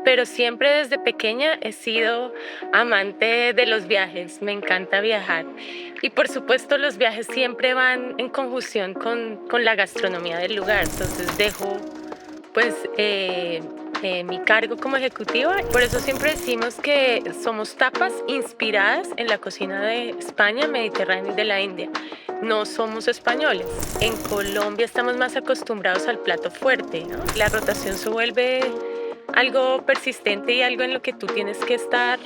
pero siempre desde pequeña he sido amante de los viajes. Me encanta viajar. Y por supuesto los viajes siempre van en conjunción con la gastronomía del lugar. Entonces dejo pues mi cargo como ejecutiva. Por eso siempre decimos que somos tapas inspiradas en la cocina de España, Mediterránea y de la India. No somos españoles. En Colombia estamos más acostumbrados al plato fuerte, ¿no? La rotación se vuelve algo persistente y algo en lo que tú tienes que estar,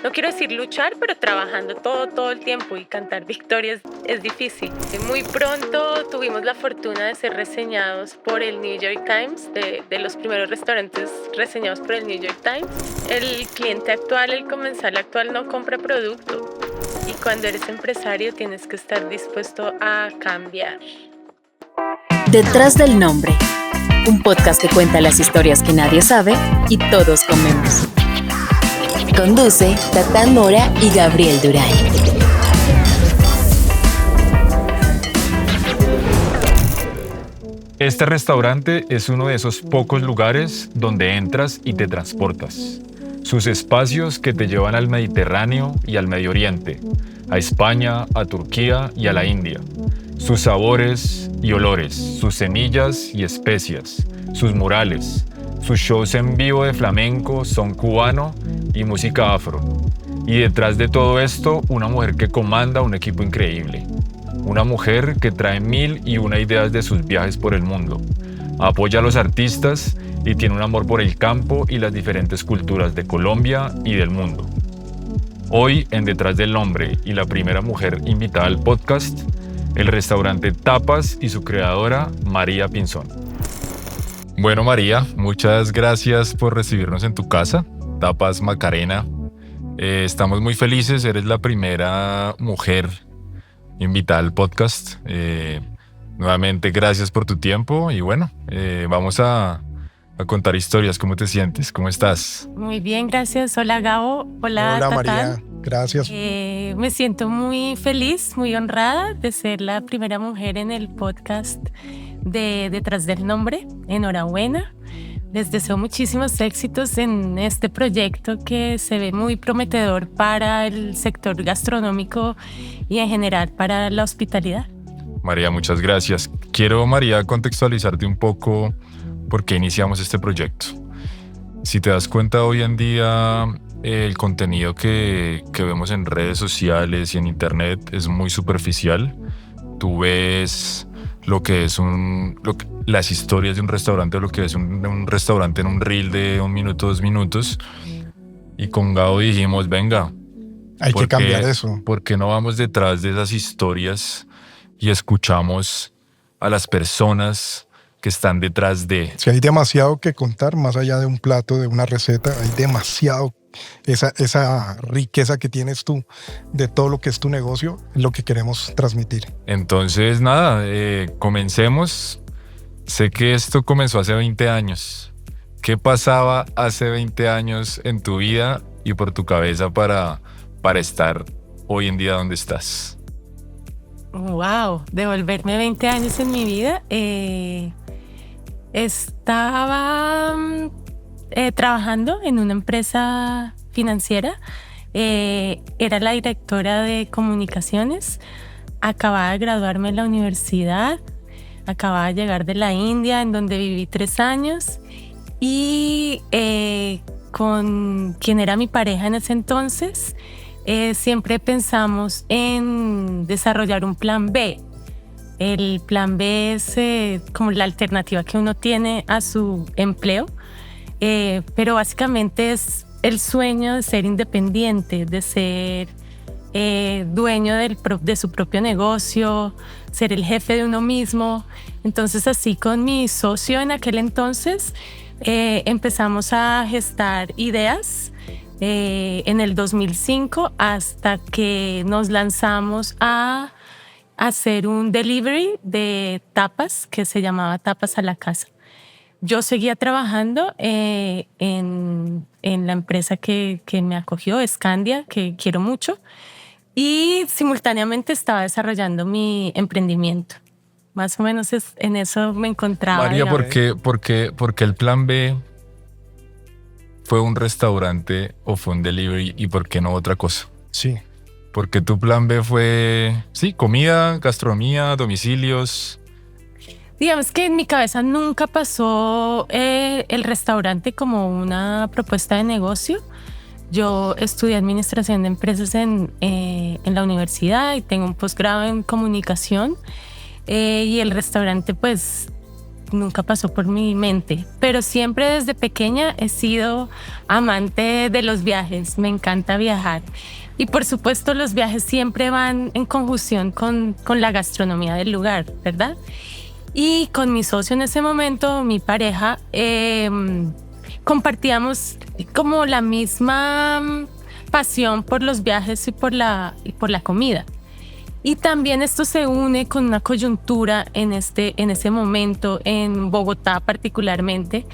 no quiero decir luchar, pero trabajando todo el tiempo, y cantar victorias es difícil. Muy pronto tuvimos la fortuna de ser reseñados por el New York Times, de los primeros restaurantes reseñados por el New York Times. El cliente actual, el comensal actual no compra producto, y cuando eres empresario tienes que estar dispuesto a cambiar. Detrás del nombre, un podcast que cuenta las historias que nadie sabe y todos comemos. Conduce Tatán Mora y Gabriel Durán. Este restaurante es uno de esos pocos lugares donde entras y te transportas. Sus espacios que te llevan al Mediterráneo y al Medio Oriente, a España, a Turquía y a la India. Sus sabores y olores, sus semillas y especias, sus murales, sus shows en vivo de flamenco, son cubano y música afro. Y detrás de todo esto, una mujer que comanda un equipo increíble. Una mujer que trae 1001 ideas de sus viajes por el mundo. Apoya a los artistas y tiene un amor por el campo y las diferentes culturas de Colombia y del mundo. Hoy, en Detrás del Nombre y la primera mujer invitada al podcast, el restaurante Tapas y su creadora, María Pinzón. Bueno, María, muchas gracias por recibirnos en tu casa, Tapas Macarena. Estamos muy felices, eres la primera mujer invitada al podcast. Nuevamente, gracias por tu tiempo y bueno, vamos a contar historias. ¿Cómo te sientes? ¿Cómo estás? Muy bien, gracias. Hola, Gabo. Hola, Tatán. María. Gracias. Me siento muy feliz, muy honrada de ser la primera mujer en el podcast de Detrás del Nombre. Enhorabuena. Les deseo muchísimos éxitos en este proyecto que se ve muy prometedor para el sector gastronómico y en general para la hospitalidad. María, muchas gracias. Quiero, María, contextualizarte un poco por qué iniciamos este proyecto. Si te das cuenta, hoy en día el contenido que vemos en redes sociales y en internet es muy superficial. Tú ves lo que es las historias de un restaurante, o lo que es un restaurante en un reel de 1 minuto, 2 minutos. Y con Gabo dijimos, venga, hay que cambiar eso. ¿Por qué no vamos detrás de esas historias y escuchamos a las personas que están detrás de? Si hay demasiado que contar, más allá de un plato, de una receta, hay demasiado. Esa riqueza que tienes tú de todo lo que es tu negocio, es lo que queremos transmitir. Entonces, nada, comencemos. Sé que esto comenzó hace 20 años. ¿Qué pasaba hace 20 años en tu vida y por tu cabeza para estar hoy en día donde estás? Wow, devolverme 20 años en mi vida. Estaba trabajando en una empresa financiera. Era la directora de comunicaciones. Acababa de graduarme en la universidad. Acababa de llegar de la India, en donde viví 3 años. Y con quien era mi pareja en ese entonces, siempre pensamos en desarrollar un plan B. El plan B es como la alternativa que uno tiene a su empleo, pero básicamente es el sueño de ser independiente, de ser dueño de su propio negocio, ser el jefe de uno mismo. Entonces, así con mi socio en aquel entonces, empezamos a gestar ideas en el 2005 hasta que nos lanzamos a hacer un delivery de tapas que se llamaba Tapas a la Casa. Yo seguía trabajando en la empresa que me acogió, Scandia, que quiero mucho, y simultáneamente estaba desarrollando mi emprendimiento. Más o menos en eso me encontraba. María, ¿por qué el plan B fue un restaurante o fue un delivery y por qué no otra cosa? Sí. Porque tu plan B fue, sí, comida, gastronomía, domicilios. Digamos que en mi cabeza nunca pasó el restaurante como una propuesta de negocio. Yo estudié administración de empresas en la universidad y tengo un posgrado en comunicación, y el restaurante pues nunca pasó por mi mente, pero siempre desde pequeña he sido amante de los viajes, me encanta viajar y por supuesto los viajes siempre van en conjunción con la gastronomía del lugar, ¿verdad? Y con mi socio en ese momento, mi pareja, compartíamos como la misma pasión por los viajes y por la comida. Y también esto se une con una coyuntura en ese momento, en Bogotá particularmente,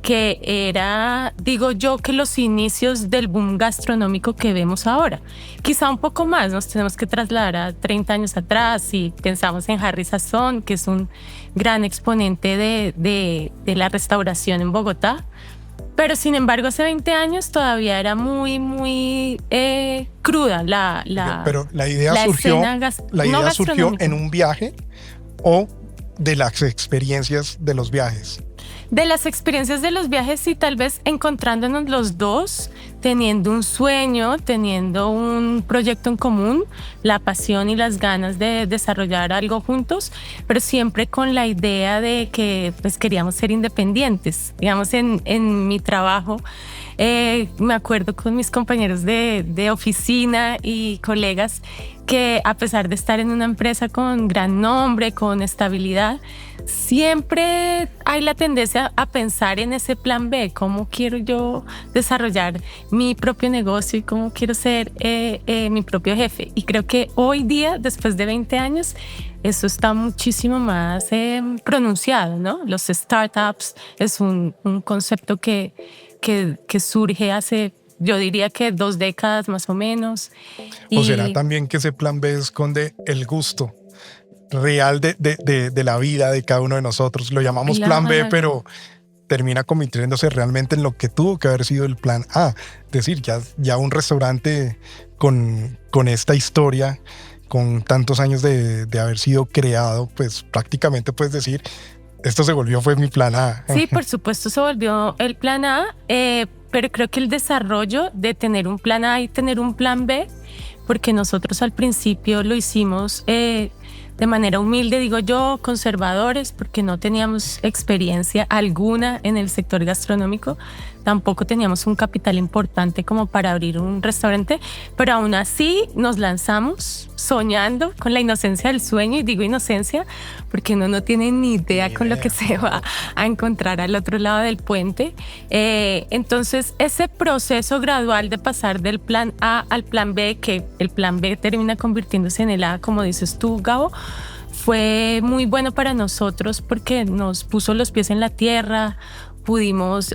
que era, digo yo, que los inicios del boom gastronómico que vemos ahora. Quizá un poco más, nos tenemos que trasladar a 30 años atrás y pensamos en Harry Sazón, que es un gran exponente de la restauración en Bogotá. Pero sin embargo, hace 20 años todavía era muy cruda Pero la idea surgió en un viaje o de las experiencias de los viajes. De las experiencias de los viajes y tal vez encontrándonos los dos, teniendo un sueño, teniendo un proyecto en común, la pasión y las ganas de desarrollar algo juntos, pero siempre con la idea de que pues queríamos ser independientes. Digamos, en mi trabajo, me acuerdo con mis compañeros de oficina y colegas que a pesar de estar en una empresa con gran nombre, con estabilidad, siempre hay la tendencia a pensar en ese plan B, cómo quiero yo desarrollar mi propio negocio y cómo quiero ser mi propio jefe. Y creo que hoy día, después de 20 años, eso está muchísimo más pronunciado, ¿no? Los startups es un concepto que surge hace, yo diría que 2 décadas más o menos. ¿O será también que ese plan B esconde el gusto real de la vida de cada uno de nosotros? Lo llamamos plan B, pero termina convirtiéndose realmente en lo que tuvo que haber sido el plan A. Es decir, ya un restaurante con esta historia, con tantos años de haber sido creado, pues prácticamente puedes decir, esto fue mi plan A. Sí, por supuesto se volvió el plan A, pero creo que el desarrollo de tener un plan A y tener un plan B, porque nosotros al principio lo hicimos de manera humilde, digo yo, conservadores, porque no teníamos experiencia alguna en el sector gastronómico, tampoco teníamos un capital importante como para abrir un restaurante, pero aún así nos lanzamos soñando con la inocencia del sueño, y digo inocencia porque uno no tiene ni idea con lo que se va a encontrar al otro lado del puente. Entonces ese proceso gradual de pasar del plan A al plan B, que el plan B termina convirtiéndose en el A, como dices tú, Gabo, fue muy bueno para nosotros porque nos puso los pies en la tierra. Pudimos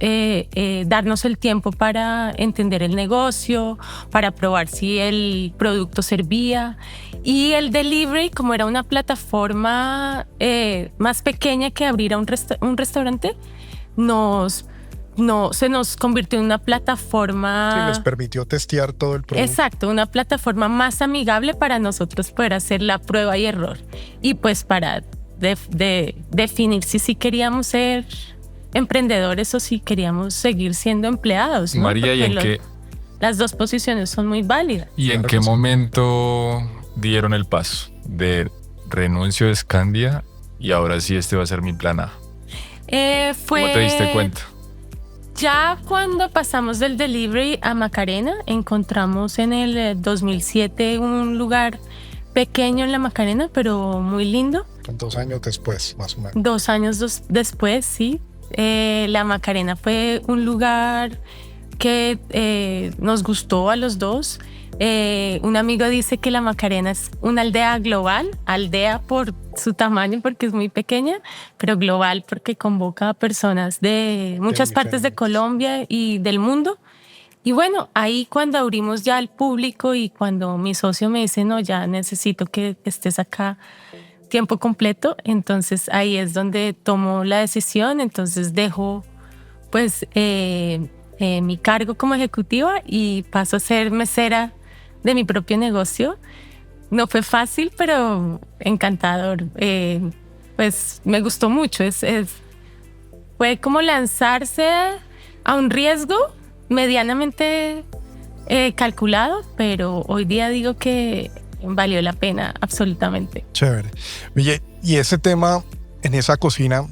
darnos el tiempo para entender el negocio, para probar si el producto servía. Y el delivery, como era una plataforma más pequeña que abrir a un restaurante, se nos convirtió en una plataforma... Sí, les permitió testear todo el producto. Exacto, una plataforma más amigable para nosotros poder hacer la prueba y error. Y pues para definir si sí queríamos ser emprendedores o si queríamos seguir siendo empleados, ¿no? María, ¿y en qué? Las dos posiciones son muy válidas. ¿Y en qué momento dieron el paso de renuncio de Scandia y ahora sí este va a ser mi plan A? ¿Cómo te diste cuenta? Ya cuando pasamos del delivery a Macarena, encontramos en el 2007 un lugar pequeño en la Macarena, pero muy lindo. 2 años después, más o menos. 2 años después, sí. La Macarena fue un lugar que nos gustó a los dos. Un amigo dice que la Macarena es una aldea global, aldea por su tamaño porque es muy pequeña, pero global porque convoca a personas de muchas partes de Colombia y del mundo. Y bueno, ahí cuando abrimos ya al público y cuando mi socio me dice, no, ya necesito que estés acá tiempo completo, entonces ahí es donde tomo la decisión, entonces dejo pues mi cargo como ejecutiva y paso a ser mesera de mi propio negocio. No fue fácil, pero encantador. Pues me gustó mucho. Fue como lanzarse a un riesgo medianamente calculado, pero hoy día digo que valió la pena absolutamente. Chévere. Oye, y ese tema en esa cocina,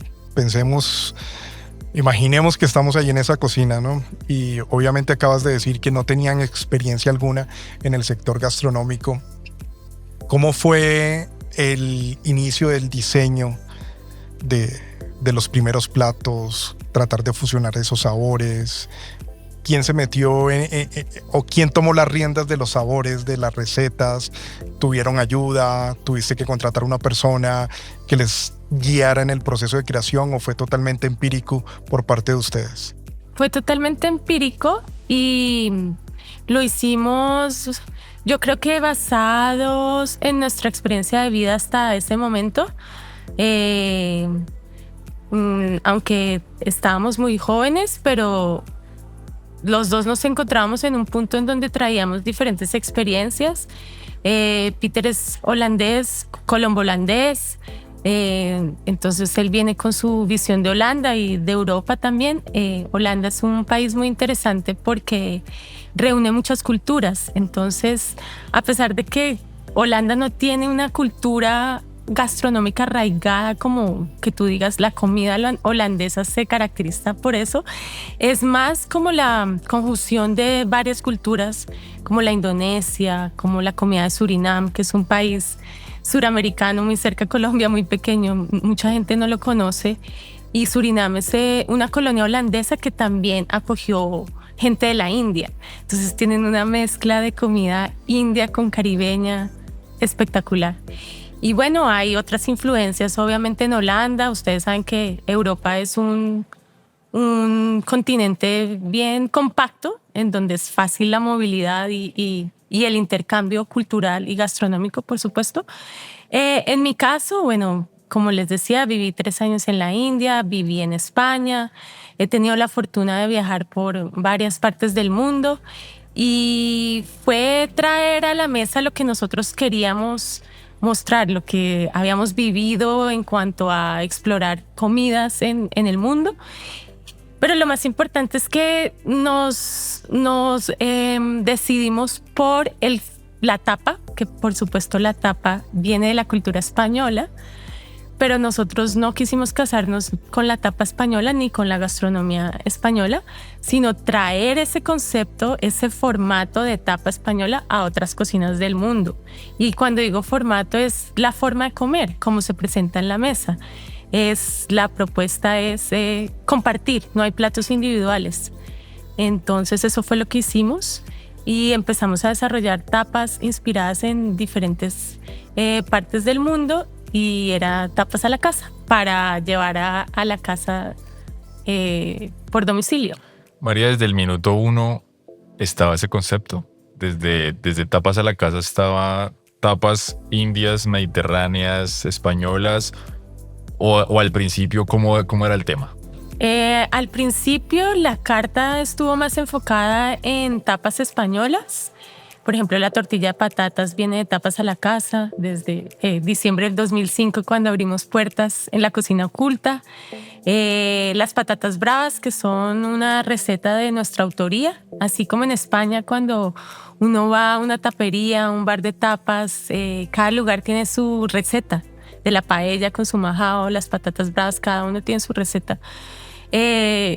imaginemos que estamos ahí en esa cocina, ¿no? Y obviamente acabas de decir que no tenían experiencia alguna en el sector gastronómico. ¿Cómo fue el inicio del diseño de los primeros platos? Tratar de fusionar esos sabores. ¿Quién se metió o quién tomó las riendas de los sabores, de las recetas? ¿Tuvieron ayuda? ¿Tuviste que contratar a una persona que les guiara en el proceso de creación o fue totalmente empírico por parte de ustedes? Fue totalmente empírico y lo hicimos, yo creo que basados en nuestra experiencia de vida hasta ese momento. Aunque estábamos muy jóvenes, pero los dos nos encontrábamos en un punto en donde traíamos diferentes experiencias. Peter es holandés, colombo-holandés, entonces él viene con su visión de Holanda y de Europa también. Holanda es un país muy interesante porque reúne muchas culturas, entonces a pesar de que Holanda no tiene una cultura gastronómica arraigada, como que tú digas la comida holandesa se caracteriza por eso, es más como la conjunción de varias culturas, como la Indonesia, como la comida de Surinam, que es un país suramericano muy cerca de Colombia, muy pequeño, mucha gente no lo conoce, y Surinam es una colonia holandesa que también acogió gente de la India, entonces tienen una mezcla de comida india con caribeña espectacular. Y bueno, hay otras influencias, obviamente en Holanda. Ustedes saben que Europa es un continente bien compacto, en donde es fácil la movilidad y el intercambio cultural y gastronómico, por supuesto. En mi caso, bueno, como les decía, viví 3 años en la India, viví en España, he tenido la fortuna de viajar por varias partes del mundo y fue traer a la mesa lo que nosotros queríamos mostrar, lo que habíamos vivido en cuanto a explorar comidas en el mundo. Pero lo más importante es que nos decidimos por la tapa, que por supuesto la tapa viene de la cultura española, pero nosotros no quisimos casarnos con la tapa española ni con la gastronomía española, sino traer ese concepto, ese formato de tapa española a otras cocinas del mundo. Y cuando digo formato es la forma de comer, cómo se presenta en la mesa. La propuesta es compartir, no hay platos individuales. Entonces eso fue lo que hicimos y empezamos a desarrollar tapas inspiradas en diferentes partes del mundo. Y era tapas a la casa para llevar a la casa por domicilio. María, desde el minuto 1 estaba ese concepto. Desde tapas a la casa estaba tapas indias, mediterráneas, españolas. O al principio, ¿cómo era el tema? Al principio la carta estuvo más enfocada en tapas españolas. Por ejemplo, la tortilla de patatas viene de tapas a la casa desde diciembre del 2005, cuando abrimos puertas en la cocina oculta. Las patatas bravas, que son una receta de nuestra autoría, así como en España cuando uno va a una tapería, a un bar de tapas, cada lugar tiene su receta de la paella con su majao, las patatas bravas, cada uno tiene su receta.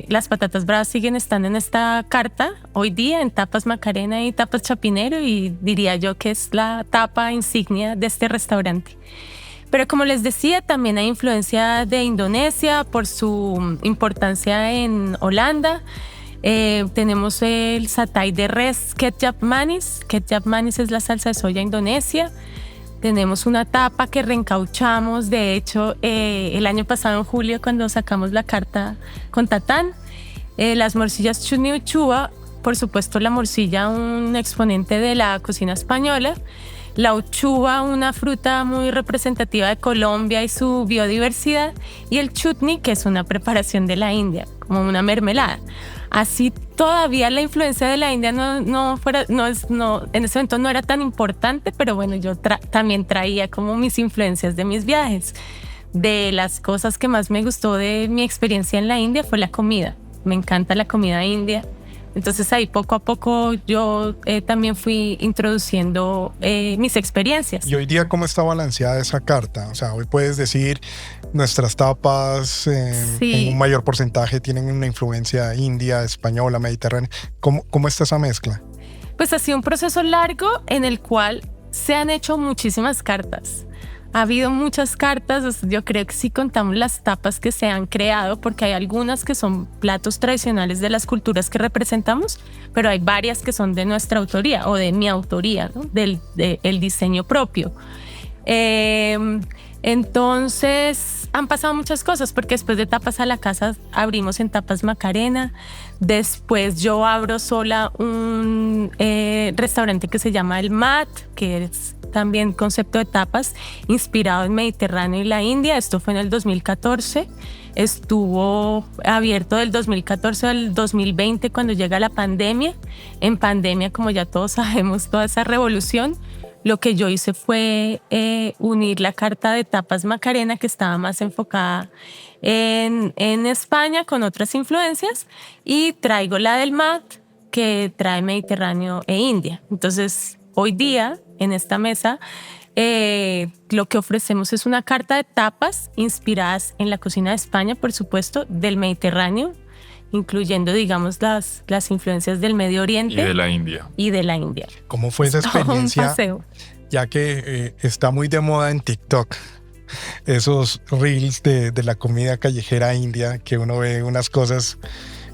Las patatas bravas siguen estando en esta carta hoy día en tapas Macarena y tapas Chapinero, y diría yo que es la tapa insignia de este restaurante. Pero como les decía, también hay influencia de Indonesia por su importancia en Holanda. Tenemos el satay de res ketchup manis. Ketchup manis es la salsa de soya indonesia. Tenemos una tapa que reencauchamos, de hecho, el año pasado en julio, cuando sacamos la carta con Tatán. Las morcillas chutney uchuva, por supuesto la morcilla, un exponente de la cocina española. La uchuva, una fruta muy representativa de Colombia y su biodiversidad. Y el chutney, que es una preparación de la India, como una mermelada. Así todavía la influencia de la India no en ese momento no era tan importante, pero bueno, yo también traía como mis influencias de mis viajes. De las cosas que más me gustó de mi experiencia en la India fue la comida. Me encanta la comida india. Entonces ahí poco a poco yo también fui introduciendo mis experiencias. ¿Y hoy día cómo está balanceada esa carta? O sea, hoy puedes decir nuestras tapas en un mayor porcentaje tienen una influencia india, española, mediterránea. ¿Cómo está esa mezcla? Pues ha sido un proceso largo en el cual se han hecho muchísimas cartas. Ha habido muchas cartas, yo creo que si contamos las tapas que se han creado, porque hay algunas que son platos tradicionales de las culturas que representamos, pero hay varias que son de nuestra autoría o de mi autoría, ¿no? del diseño propio. Entonces han pasado muchas cosas, porque después de Tapas a la Casa abrimos en Tapas Macarena. Después yo abro sola un restaurante que se llama El Mat, que es también concepto de tapas inspirado en Mediterráneo y la India. Esto fue en el 2014. Estuvo abierto del 2014 al 2020 cuando llega la pandemia. En pandemia, como ya todos sabemos, toda esa revolución, lo que yo hice fue unir la carta de Tapas Macarena, que estaba más enfocada en España con otras influencias, y traigo la del Mat, que trae Mediterráneo e India. Entonces, hoy día, en esta mesa, lo que ofrecemos es una carta de tapas inspiradas en la cocina de España, por supuesto, del Mediterráneo, incluyendo, digamos, las influencias del Medio Oriente. Y de la India. ¿Cómo fue esa experiencia? Un paseo. Ya que está muy de moda en TikTok, esos reels de la comida callejera india, que uno ve unas cosas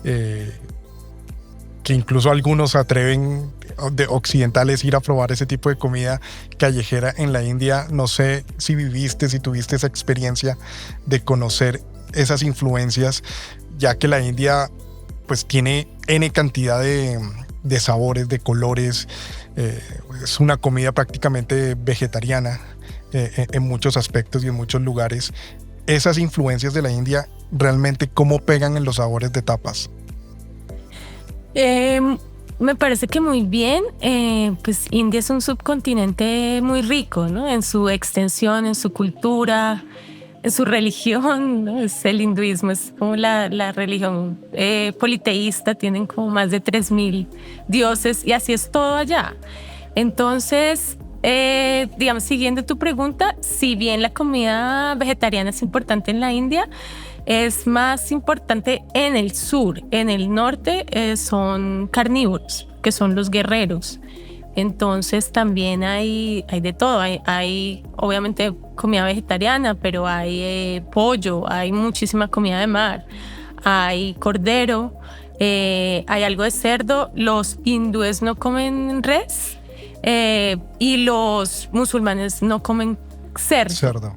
que incluso algunos atreven de occidentales ir a probar ese tipo de comida callejera en la India. No sé si tuviste esa experiencia de conocer esas influencias, ya que la India pues tiene N cantidad de sabores, de colores. Es una comida prácticamente vegetariana en muchos aspectos y en muchos lugares. Esas influencias de la India, ¿realmente cómo pegan en los sabores de tapas? Me parece que muy bien. Pues India es un subcontinente muy rico, ¿no? En su extensión, en su cultura, en su religión, ¿no? El hinduismo es como la religión politeísta, tienen como más de 3,000 dioses y así es todo allá. Entonces, digamos, siguiendo tu pregunta, si bien la comida vegetariana es importante en la India, es más importante en el sur. En el norte son carnívoros, que son los guerreros. Entonces también hay de todo. Hay obviamente comida vegetariana, pero hay pollo, hay muchísima comida de mar, hay cordero, hay algo de cerdo. Los hindúes no comen res y los musulmanes no comen cerdo.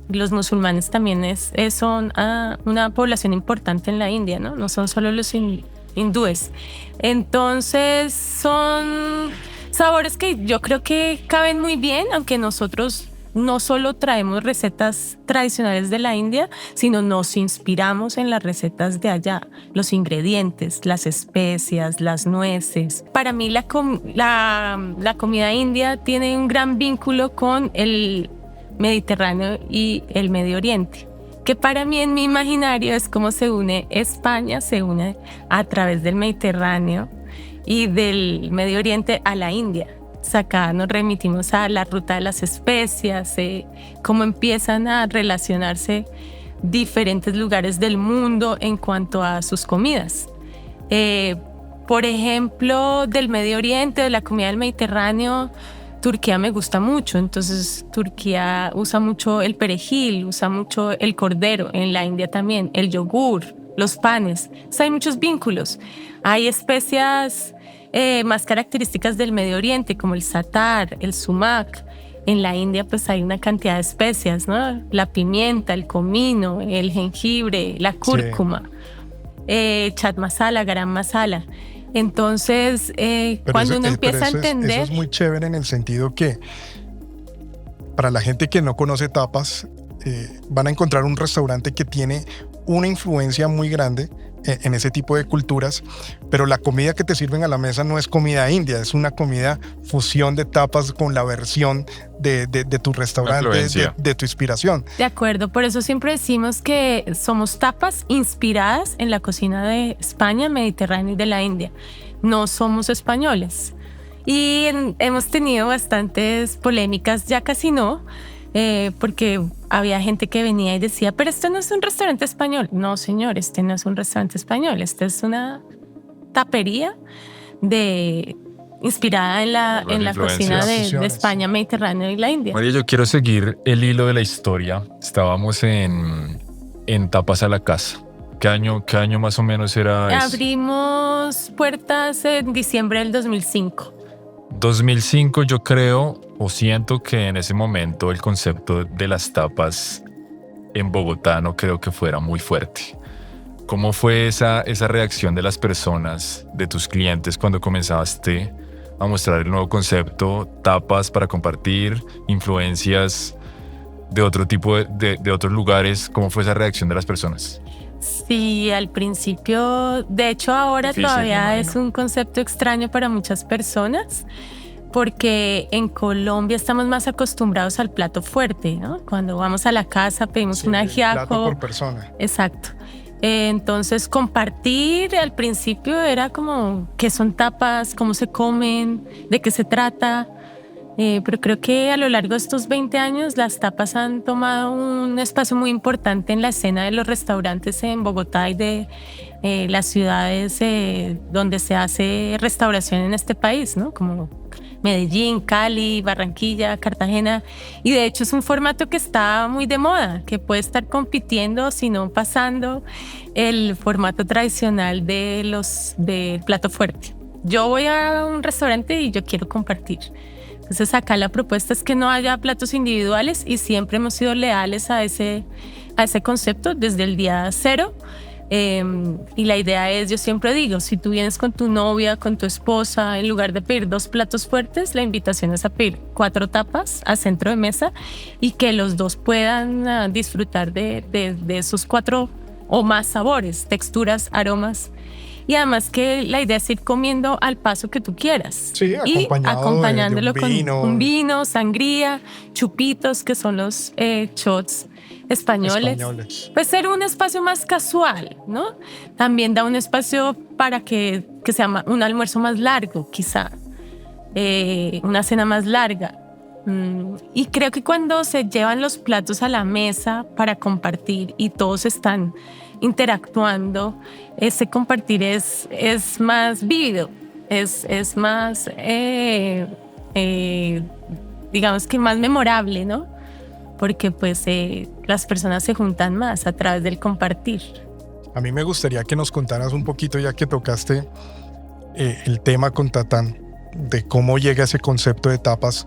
Los musulmanes también son una población importante en la India, ¿no? No son solo los hindúes. Entonces son sabores que yo creo que caben muy bien, aunque nosotros no solo traemos recetas tradicionales de la India, sino nos inspiramos en las recetas de allá, los ingredientes, las especias, las nueces. Para mí la comida india tiene un gran vínculo con el Mediterráneo y el Medio Oriente, que para mí en mi imaginario es como se une España, se une a través del Mediterráneo y del Medio Oriente a la India. Acá nos remitimos a la ruta de las especias, cómo empiezan a relacionarse diferentes lugares del mundo en cuanto a sus comidas. Por ejemplo, del Medio Oriente, de la comida del Mediterráneo, Turquía me gusta mucho. Entonces Turquía usa mucho el perejil, usa mucho el cordero. En la India también, el yogur, los panes. O sea, hay muchos vínculos. Hay especias más características del Medio Oriente, como el satar, el sumac. En la India pues hay una cantidad de especias, ¿no? La pimienta, el comino, el jengibre, la cúrcuma, chat masala, garam masala. Entonces, cuando uno empieza a entender... Eso es muy chévere en el sentido que para la gente que no conoce tapas, van a encontrar un restaurante que tiene una influencia muy grande en ese tipo de culturas, pero la comida que te sirven a la mesa no es comida india, es una comida fusión de tapas con la versión de tu restaurante, de tu inspiración. De acuerdo, por eso siempre decimos que somos tapas inspiradas en la cocina de España, Mediterránea y de la India. No somos españoles. Y hemos tenido bastantes polémicas, ya casi no, porque había gente que venía y decía, pero esto no es un restaurante español. No, señor, este no es un restaurante español, esta es una tapería inspirada en la cocina de España, Mediterránea y la India. María, yo quiero seguir el hilo de la historia. Estábamos en Tapas a la Casa. ¿Qué año más o menos era eso? Abrimos puertas en diciembre del 2005. 2005 yo creo o siento que en ese momento el concepto de las tapas en Bogotá no creo que fuera muy fuerte. ¿Cómo fue esa reacción de las personas, de tus clientes cuando comenzaste a mostrar el nuevo concepto, tapas para compartir, influencias de otro tipo de otros lugares? ¿Cómo fue esa reacción de las personas? Sí, al principio, de hecho ahora difícil, todavía es un concepto extraño para muchas personas, porque en Colombia estamos más acostumbrados al plato fuerte, ¿no? Cuando vamos a la casa pedimos un ajiaco. Plato por persona. Exacto. Entonces compartir al principio era como qué son tapas, cómo se comen, de qué se trata. Pero creo que a lo largo de estos 20 años las tapas han tomado un espacio muy importante en la escena de los restaurantes en Bogotá y de las ciudades donde se hace restauración en este país, ¿no? Como Medellín, Cali, Barranquilla, Cartagena. Y de hecho es un formato que está muy de moda, que puede estar compitiendo, si no pasando, el formato tradicional del plato fuerte. Yo voy a un restaurante y yo quiero compartir. Entonces acá la propuesta es que no haya platos individuales y siempre hemos sido leales a ese concepto desde el día cero. Y la idea es, yo siempre digo, si tú vienes con tu novia, con tu esposa, en lugar de pedir 2 platos fuertes, la invitación es a pedir 4 tapas a centro de mesa y que los dos puedan disfrutar de esos 4 o más sabores, texturas, aromas. Y además que la idea es ir comiendo al paso que tú quieras. Sí, acompañándolo con un vino, sangría, chupitos, que son los shots españoles. Pues ser un espacio más casual, ¿no? También da un espacio para que sea un almuerzo más largo, quizá. Una cena más larga. Y creo que cuando se llevan los platos a la mesa para compartir y todos están interactuando, ese compartir es más vívido, es más, digamos que más memorable, ¿no? Porque pues las personas se juntan más a través del compartir. A mí me gustaría que nos contaras un poquito, ya que tocaste el tema con Tatán, de cómo llega ese concepto de tapas.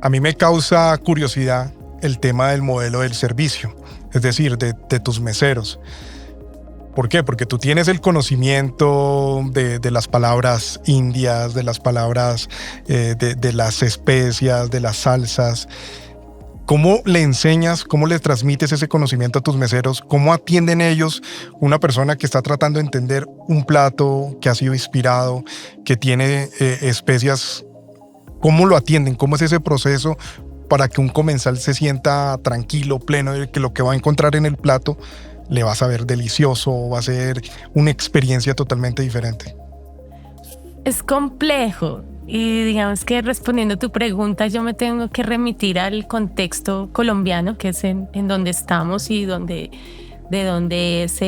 A mí me causa curiosidad el tema del modelo del servicio, es decir, de tus meseros. ¿Por qué? Porque tú tienes el conocimiento de las palabras indias, de las palabras de las especias, de las salsas. ¿Cómo le enseñas, cómo le transmites ese conocimiento a tus meseros? ¿Cómo atienden ellos una persona que está tratando de entender un plato que ha sido inspirado, que tiene especias? ¿Cómo lo atienden? ¿Cómo es ese proceso para que un comensal se sienta tranquilo, pleno de que lo que va a encontrar en el plato le va a saber delicioso, va a ser una experiencia totalmente diferente? Es complejo y digamos que respondiendo a tu pregunta yo me tengo que remitir al contexto colombiano, que es en donde estamos y de donde es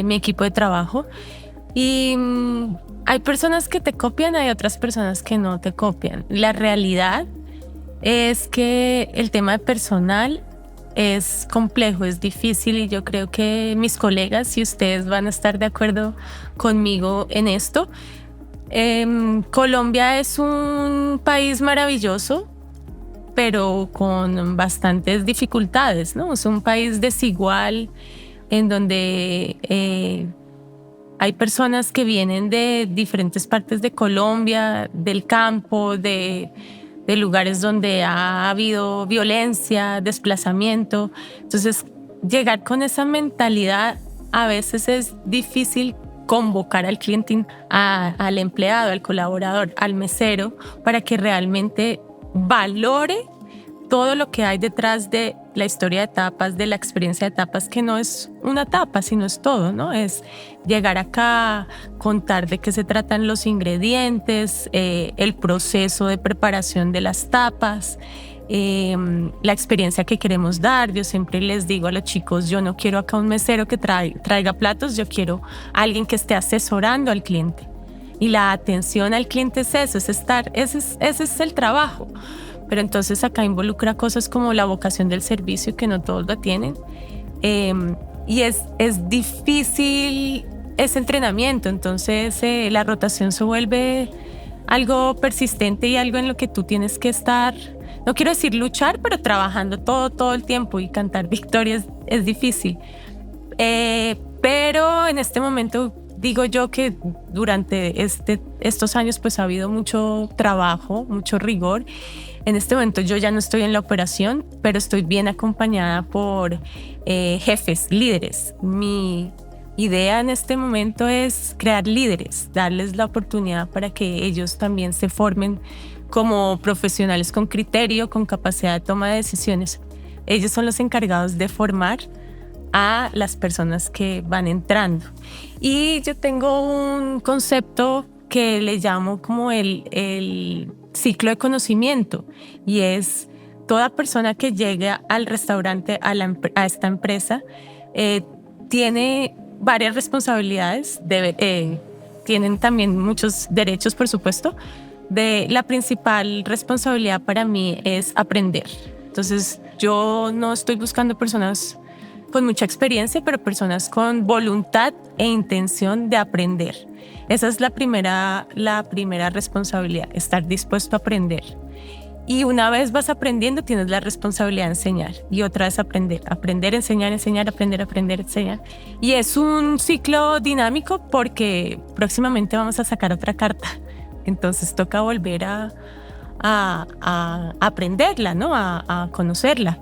mi equipo de trabajo. Y hay personas que te copian, hay otras personas que no te copian. La realidad es que el tema de personal es complejo, es difícil y yo creo que mis colegas y ustedes van a estar de acuerdo conmigo en esto. Colombia es un país maravilloso, pero con bastantes dificultades, ¿no? Es un país desigual en donde hay personas que vienen de diferentes partes de Colombia, del campo, de lugares donde ha habido violencia, desplazamiento. Entonces, llegar con esa mentalidad a veces es difícil convocar al cliente, al empleado, al colaborador, al mesero, para que realmente valore todo lo que hay detrás de la historia de tapas, de la experiencia de tapas, que no es una tapa, sino es todo, ¿no? Es llegar acá, contar de qué se tratan los ingredientes, el proceso de preparación de las tapas, la experiencia que queremos dar. Yo siempre les digo a los chicos, yo no quiero acá un mesero que traiga platos, yo quiero alguien que esté asesorando al cliente. Y la atención al cliente es eso, ese es el trabajo. Pero entonces acá involucra cosas como la vocación del servicio, que no todos lo tienen. Y es difícil ese entrenamiento, entonces la rotación se vuelve algo persistente y algo en lo que tú tienes que estar, no quiero decir luchar, pero trabajando todo el tiempo, y cantar victorias es difícil. Pero en este momento digo yo que durante estos años pues ha habido mucho trabajo, mucho rigor. En este momento yo ya no estoy en la operación, pero estoy bien acompañada por jefes, líderes. Mi idea en este momento es crear líderes, darles la oportunidad para que ellos también se formen como profesionales con criterio, con capacidad de toma de decisiones. Ellos son los encargados de formar a las personas que van entrando. Y yo tengo un concepto que le llamo como el ciclo de conocimiento, y es toda persona que llega al restaurante, a esta empresa, tiene varias responsabilidades, tienen también muchos derechos, por supuesto. La principal responsabilidad para mí es aprender. Entonces yo no estoy buscando personas con mucha experiencia, pero personas con voluntad e intención de aprender. Esa es la primera responsabilidad, estar dispuesto a aprender. Y una vez vas aprendiendo, tienes la responsabilidad de enseñar. Y otra vez aprender, enseñar, aprender, enseñar. Y es un ciclo dinámico porque próximamente vamos a sacar otra carta. Entonces toca volver a aprenderla, ¿no? A conocerla.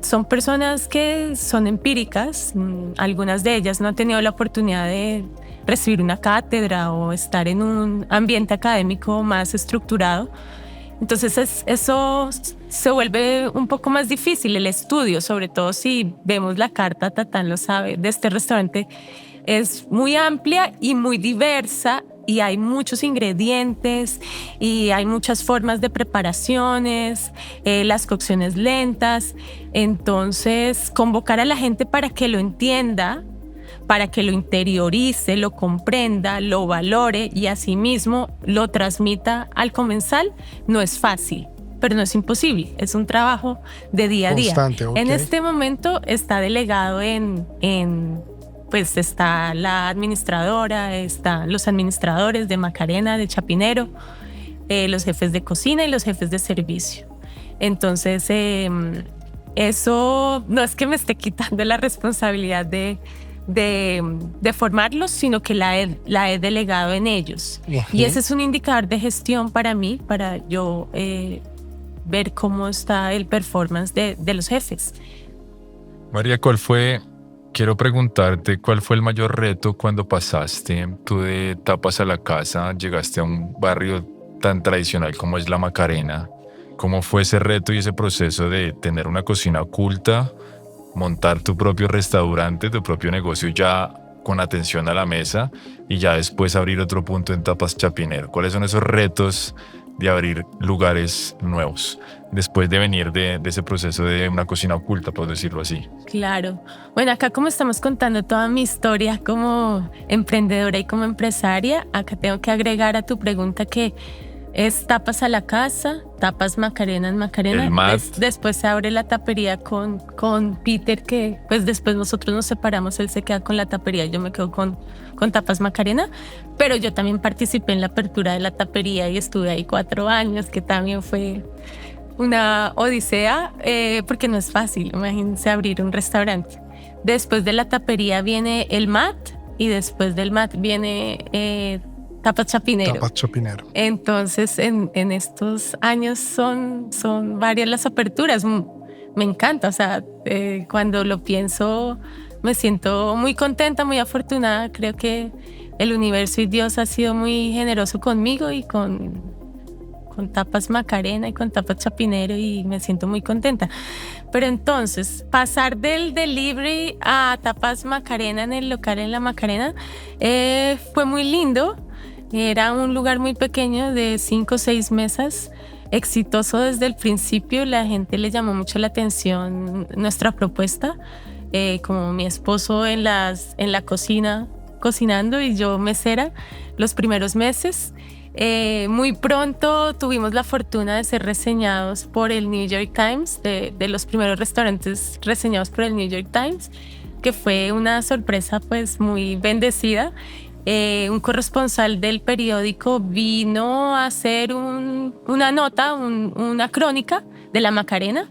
Son personas que son empíricas. Algunas de ellas no han tenido la oportunidad de recibir una cátedra o estar en un ambiente académico más estructurado. Entonces eso se vuelve un poco más difícil, el estudio, sobre todo si vemos la carta, Tatán lo sabe, de este restaurante. Es muy amplia y muy diversa, y hay muchos ingredientes y hay muchas formas de preparaciones, las cocciones lentas. Entonces, convocar a la gente para que lo entienda, para que lo interiorice, lo comprenda, lo valore y asimismo lo transmita al comensal, no es fácil, pero no es imposible. Es un trabajo de día a día. Constante, okay. En este momento está delegado pues está la administradora, están los administradores de Macarena, de Chapinero, los jefes de cocina y los jefes de servicio. Entonces, eso no es que me esté quitando la responsabilidad de formarlos, sino que la he delegado en ellos. Uh-huh. Y ese es un indicador de gestión para mí, para yo ver cómo está el performance de los jefes. María, quiero preguntarte, ¿cuál fue el mayor reto cuando pasaste tú de tapas a la casa, llegaste a un barrio tan tradicional como es la Macarena? ¿Cómo fue ese reto y ese proceso de tener una cocina oculta, montar tu propio restaurante, tu propio negocio ya con atención a la mesa, y ya después abrir otro punto en Tapas Chapinero? ¿Cuáles son esos retos de abrir lugares nuevos después de venir de ese proceso de una cocina oculta, por decirlo así? Claro. Bueno, acá como estamos contando toda mi historia como emprendedora y como empresaria, acá tengo que agregar a tu pregunta que es tapas a la casa, tapas Macarena en Macarena. El MAT. Después se abre la tapería con Peter, que pues después nosotros nos separamos, él se queda con la tapería, yo me quedo con tapas Macarena, pero yo también participé en la apertura de la tapería y estuve ahí 4 años, que también fue una odisea, porque no es fácil, imagínense abrir un restaurante. Después de la tapería viene el MAT, y después del MAT viene Tapas Chapinero. Tapas Chapinero. Entonces, en estos años son varias las aperturas. Me encanta, o sea, cuando lo pienso, me siento muy contenta, muy afortunada. Creo que el universo y Dios ha sido muy generoso conmigo y con Tapas Macarena y con Tapas Chapinero, y me siento muy contenta. Pero entonces, pasar del delivery a Tapas Macarena en el local en la Macarena fue muy lindo. Era un lugar muy pequeño de 5 o 6 mesas, exitoso desde el principio. La gente le llamó mucho la atención nuestra propuesta, como mi esposo en la cocina cocinando y yo mesera los primeros meses. Muy pronto tuvimos la fortuna de ser reseñados por el New York Times, de los primeros restaurantes reseñados por el New York Times, que fue una sorpresa pues muy bendecida. Un corresponsal del periódico vino a hacer una nota, una crónica de la Macarena.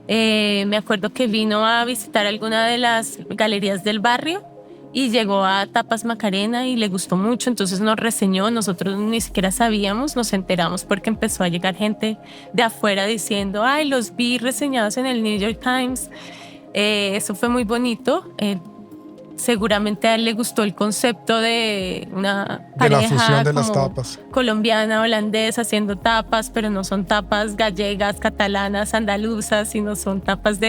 Me acuerdo que vino a visitar alguna de las galerías del barrio y llegó a Tapas Macarena y le gustó mucho, entonces nos reseñó. Nosotros ni siquiera sabíamos, nos enteramos porque empezó a llegar gente de afuera diciendo, ay, los vi reseñados en el New York Times. Eso fue muy bonito. Seguramente a él le gustó el concepto de una pareja de la fusión de las tapas, colombiana, holandesa, haciendo tapas, pero no son tapas gallegas, catalanas, andaluzas, sino son tapas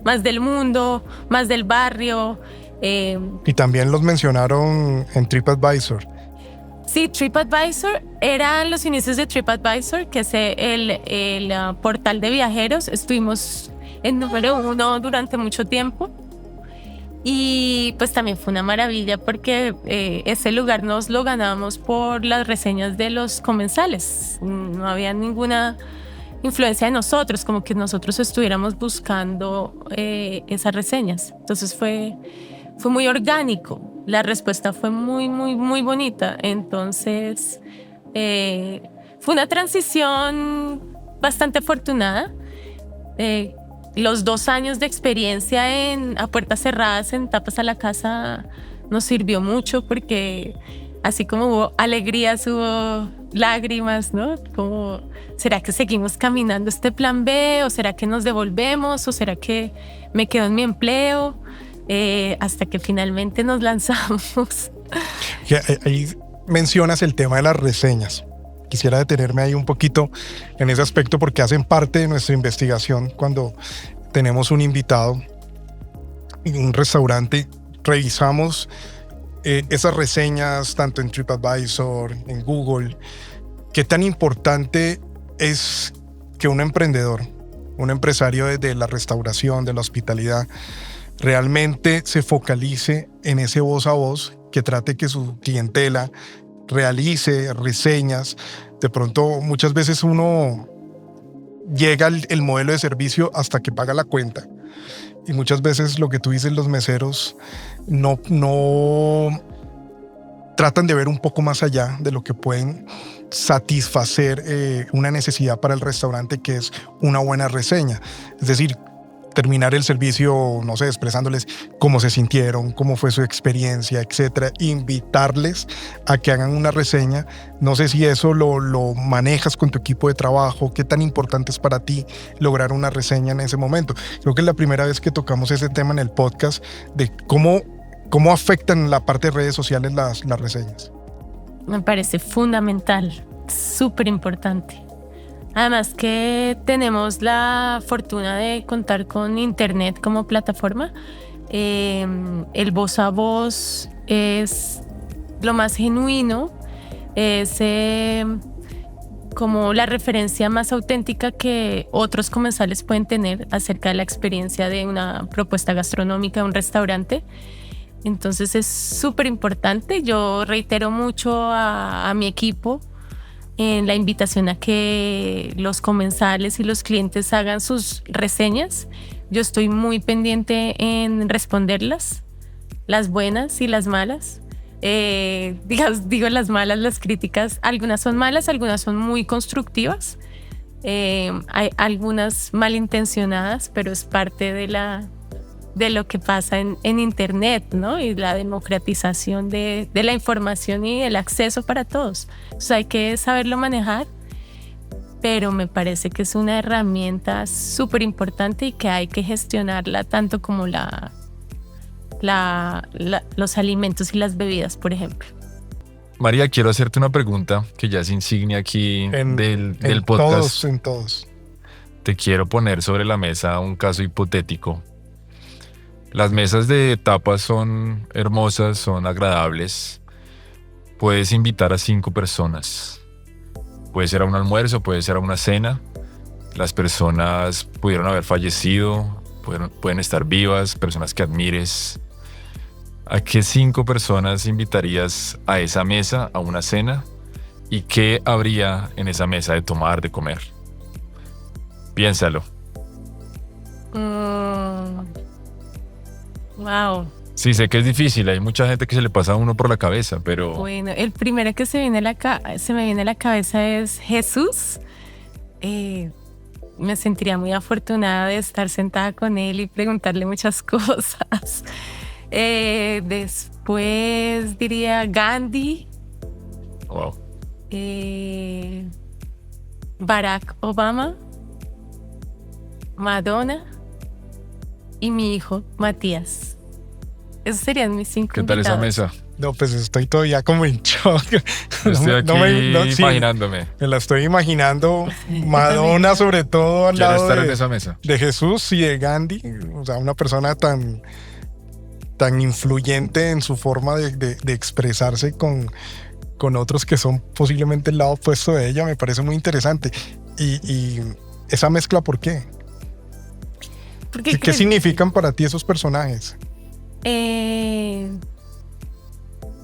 más del mundo, más del barrio. Y también los mencionaron en TripAdvisor. Sí, TripAdvisor, eran los inicios de TripAdvisor, que es el portal de viajeros. Estuvimos en número 1 durante mucho tiempo. Y pues también fue una maravilla porque ese lugar nos lo ganamos por las reseñas de los comensales. No había ninguna influencia de nosotros, como que nosotros estuviéramos buscando esas reseñas. Entonces fue muy orgánico. La respuesta fue muy, muy, muy bonita. Entonces fue una transición bastante afortunada. Los 2 años de experiencia a puertas cerradas en Tapas a la Casa nos sirvió mucho porque así como hubo alegrías, hubo lágrimas, ¿no? Como, ¿será que seguimos caminando este plan B? ¿O será que nos devolvemos? ¿O será que me quedo en mi empleo? Hasta que finalmente nos lanzamos. Ahí mencionas el tema de las reseñas. Quisiera detenerme ahí un poquito en ese aspecto porque hacen parte de nuestra investigación. Cuando tenemos un invitado en un restaurante, revisamos esas reseñas tanto en TripAdvisor, en Google. ¿Qué tan importante es que un emprendedor, un empresario de la restauración, de la hospitalidad, realmente se focalice en ese voz a voz, que trate que su clientela realice reseñas? De pronto muchas veces uno llega el modelo de servicio hasta que paga la cuenta, y muchas veces lo que tú dices, los meseros no tratan de ver un poco más allá de lo que pueden satisfacer una necesidad para el restaurante, que es una buena reseña. Es decir, terminar el servicio, no sé, expresándoles cómo se sintieron, cómo fue su experiencia, etcétera. Invitarles a que hagan una reseña. No sé si eso lo manejas con tu equipo de trabajo. ¿Qué tan importante es para ti lograr una reseña en ese momento? Creo que es la primera vez que tocamos ese tema en el podcast de cómo afectan la parte de redes sociales las reseñas. Me parece fundamental, súper importante. Además que tenemos la fortuna de contar con internet como plataforma. El voz a voz es lo más genuino, es como la referencia más auténtica que otros comensales pueden tener acerca de la experiencia de una propuesta gastronómica de un restaurante. Entonces es súper importante. Yo reitero mucho a mi equipo en la invitación a que los comensales y los clientes hagan sus reseñas. Yo estoy muy pendiente en responderlas, las buenas y las malas. Digo las malas, las críticas. Algunas son malas, algunas son muy constructivas. Hay algunas malintencionadas, pero es parte de lo que pasa en internet, ¿no? Y la democratización de la información y el acceso para todos. Entonces hay que saberlo manejar, pero me parece que es una herramienta súper importante y que hay que gestionarla tanto como la los alimentos y las bebidas, por ejemplo. María, quiero hacerte una pregunta que ya es insignia aquí del podcast. En todos. Te quiero poner sobre la mesa un caso hipotético. Las mesas de tapas son hermosas, son agradables. Puedes invitar a 5 personas. Puede ser a un almuerzo, puede ser a una cena. Las personas pudieron haber fallecido, pueden estar vivas, personas que admires. ¿A qué 5 personas invitarías a esa mesa, a una cena? ¿Y qué habría en esa mesa de tomar, de comer? Piénsalo. Wow. Sí, sé que es difícil, hay mucha gente que se le pasa a uno por la cabeza, pero... Bueno, el primero que se me viene a la cabeza es Jesús. Me sentiría muy afortunada de estar sentada con él y preguntarle muchas cosas. Después diría Gandhi. Wow. Barack Obama, Madonna y mi hijo Matías. Esos serían mis 5 ¿Qué tal invitados. esa mesa? No, pues estoy todavía como en shock. Estoy aquí sí, imaginándome. me la estoy imaginando. Madonna, sobre todo, al Quiero lado estar en esa mesa. de Jesús y de Gandhi. O sea, una persona tan influyente en su forma de expresarse con otros que son posiblemente el lado opuesto de ella. Me parece muy interesante. Y esa mezcla, ¿por qué? ¿Qué significan para ti esos personajes?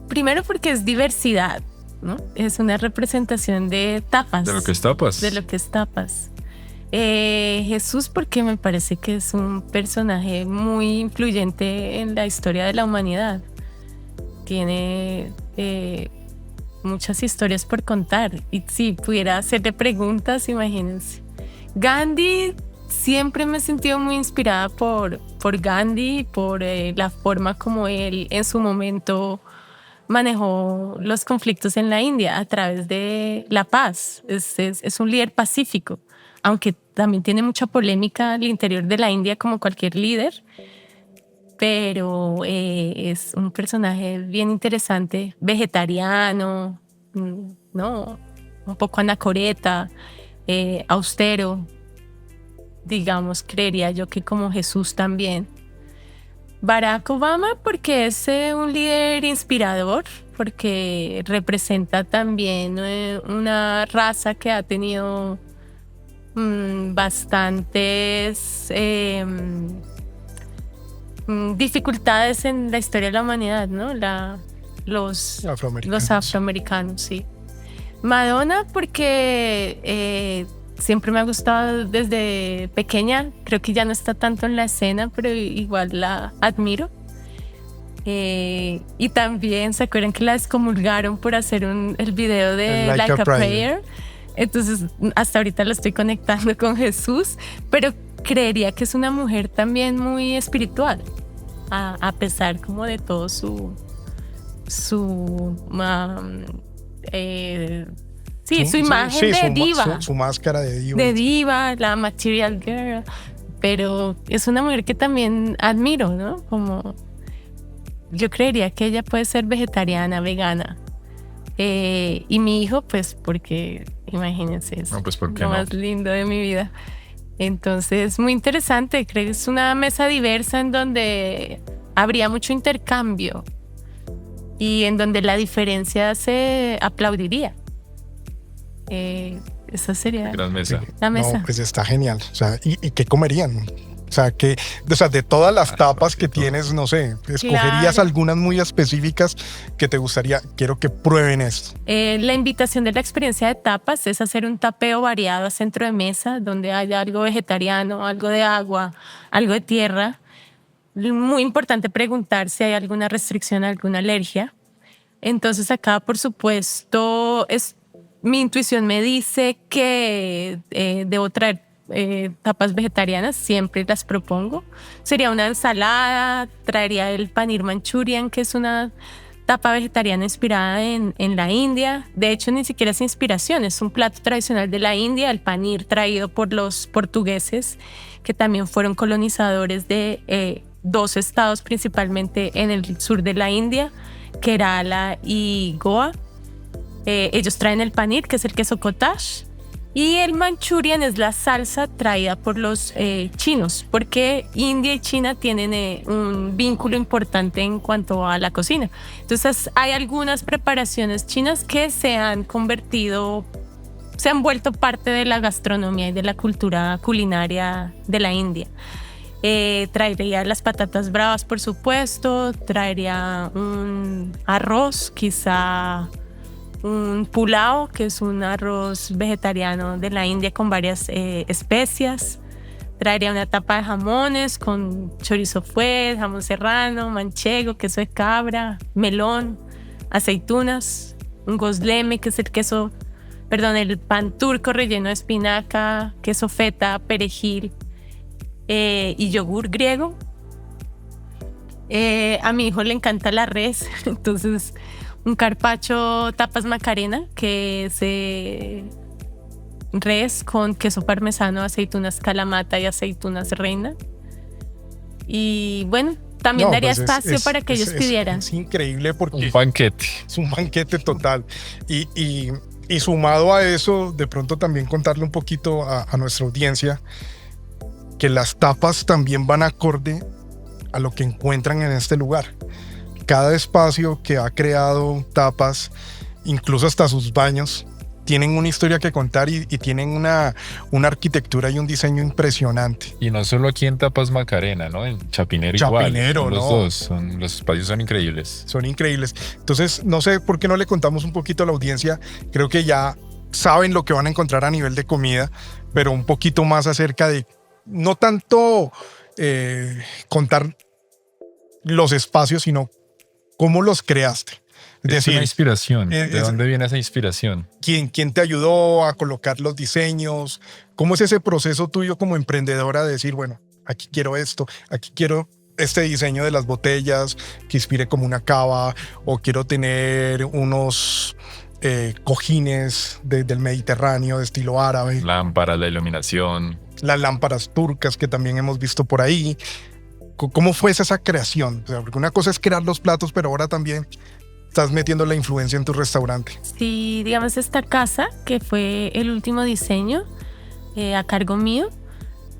Primero porque es diversidad, ¿no? Es una representación de tapas. De lo que es tapas. De lo que es tapas. Jesús porque me parece que es un personaje muy influyente en la historia de la humanidad. Tiene muchas historias por contar. Y si pudiera hacerle preguntas, imagínense. Gandhi, siempre me he sentido muy inspirada por Gandhi, por la forma como él en su momento manejó los conflictos en la India a través de la paz. Es un líder pacífico, aunque también tiene mucha polémica al interior de la India como cualquier líder, pero es un personaje bien interesante, vegetariano, ¿no? Un poco anacoreta, austero. Digamos, creería yo que como Jesús también. Barack Obama porque es un líder inspirador, porque representa también una raza que ha tenido bastantes dificultades en la historia de la humanidad, ¿no? Los afroamericanos, sí. Madonna porque siempre me ha gustado desde pequeña. Creo que ya no está tanto en la escena, pero igual la admiro. Y también se acuerdan que la excomulgaron por hacer el video de Like a Prayer. Entonces hasta ahorita lo estoy conectando con Jesús, pero creería que es una mujer también muy espiritual, a pesar como de todo su imagen de diva. Su máscara de diva. De diva, la material girl. Pero es una mujer que también admiro, ¿no? Como yo creería que ella puede ser vegetariana, vegana. Y mi hijo, pues porque, imagínense, es lo más lindo de mi vida. Entonces, muy interesante. Creo que es una mesa diversa en donde habría mucho intercambio y en donde la diferencia se aplaudiría. Esa sería gran mesa. La mesa. No, pues está genial. O sea, ¿y qué comerían? O sea, de todas las tapas que tienes, no sé, ¿escogerías algunas muy específicas que te gustaría? Quiero que prueben esto. La invitación de la experiencia de tapas es hacer un tapeo variado a centro de mesa, donde haya algo vegetariano, algo de agua, algo de tierra. Muy importante preguntar si hay alguna restricción, alguna alergia. Entonces acá, por supuesto, mi intuición me dice que debo traer tapas vegetarianas, siempre las propongo. Sería una ensalada, traería el paneer manchurian, que es una tapa vegetariana inspirada en la India. De hecho, ni siquiera es inspiración, es un plato tradicional de la India, el paneer traído por los portugueses, que también fueron colonizadores de 2 estados principalmente en el sur de la India, Kerala y Goa. Ellos traen el paneer, que es el queso cottage, y el manchurian es la salsa traída por los chinos, porque India y China tienen un vínculo importante en cuanto a la cocina. Entonces hay algunas preparaciones chinas que se han vuelto parte de la gastronomía y de la cultura culinaria de la India. Traería las patatas bravas, por supuesto, traería un arroz, quizá un pulao, que es un arroz vegetariano de la India con varias especias. Traería una tapa de jamones con chorizo fuet, jamón serrano, manchego, queso de cabra, melón, aceitunas, un gosleme, que es el pan turco relleno de espinaca, queso feta, perejil y yogur griego. A mi hijo le encanta la res, entonces un carpaccio tapas macarena, que es res con queso parmesano, aceitunas kalamata y aceitunas reina. Y bueno, también daría espacio para que ellos pidieran. Es increíble porque un banquete. Es un banquete total. Y sumado a eso, de pronto también contarle un poquito a nuestra audiencia que las tapas también van acorde a lo que encuentran en este lugar. Cada espacio que ha creado tapas, incluso hasta sus baños, tienen una historia que contar y tienen una arquitectura y un diseño impresionante. Y no solo aquí en Tapas Macarena, ¿no? En Chapinero igual. Los espacios son increíbles. Son increíbles. Entonces, no sé por qué no le contamos un poquito a la audiencia. Creo que ya saben lo que van a encontrar a nivel de comida, pero un poquito más acerca de, no tanto contar los espacios, sino cómo los creaste. Es decir, una inspiración. ¿De dónde viene esa inspiración? ¿Quién te ayudó a colocar los diseños? ¿Cómo es ese proceso tuyo como emprendedora de decir, bueno, aquí quiero esto, aquí quiero este diseño de las botellas que inspire como una cava, o quiero tener unos cojines del Mediterráneo de estilo árabe? Lámparas, la iluminación. Las lámparas turcas que también hemos visto por ahí. ¿Cómo fue esa creación? O sea, porque una cosa es crear los platos, pero ahora también estás metiendo la influencia en tu restaurante. Sí, digamos, esta casa, que fue el último diseño a cargo mío,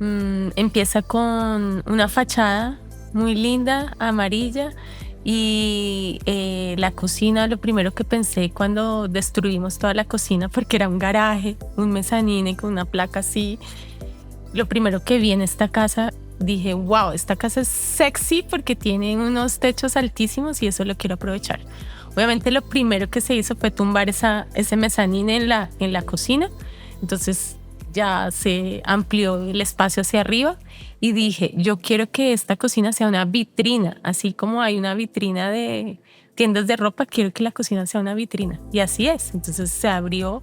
empieza con una fachada muy linda, amarilla, y la cocina, lo primero que pensé cuando destruimos toda la cocina, porque era un garaje, un mezanine con una placa así, lo primero que vi en esta casa, dije, wow, esta casa es sexy porque tiene unos techos altísimos y eso lo quiero aprovechar. Obviamente lo primero que se hizo fue tumbar ese mezanine en la cocina. Entonces ya se amplió el espacio hacia arriba y dije, yo quiero que esta cocina sea una vitrina, así como hay una vitrina de tiendas de ropa, quiero que la cocina sea una vitrina. Y así es. Entonces se abrió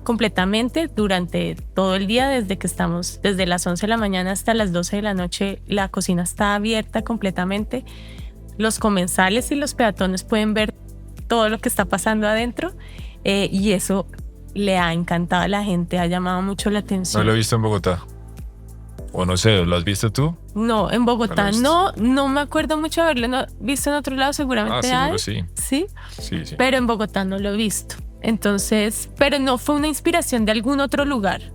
completamente durante todo el día, desde las 11 de la mañana hasta las 12 de la noche, la cocina está abierta completamente. Los comensales y los peatones pueden ver todo lo que está pasando adentro, y eso le ha encantado a la gente, ha llamado mucho la atención. No lo he visto en Bogotá. O no sé, ¿lo has visto tú? No, en Bogotá no me acuerdo mucho de haberlo visto en otro lado, seguramente seguro hay. sí. ¿Sí? Sí. Pero en Bogotá no lo he visto. Entonces, pero no fue una inspiración de algún otro lugar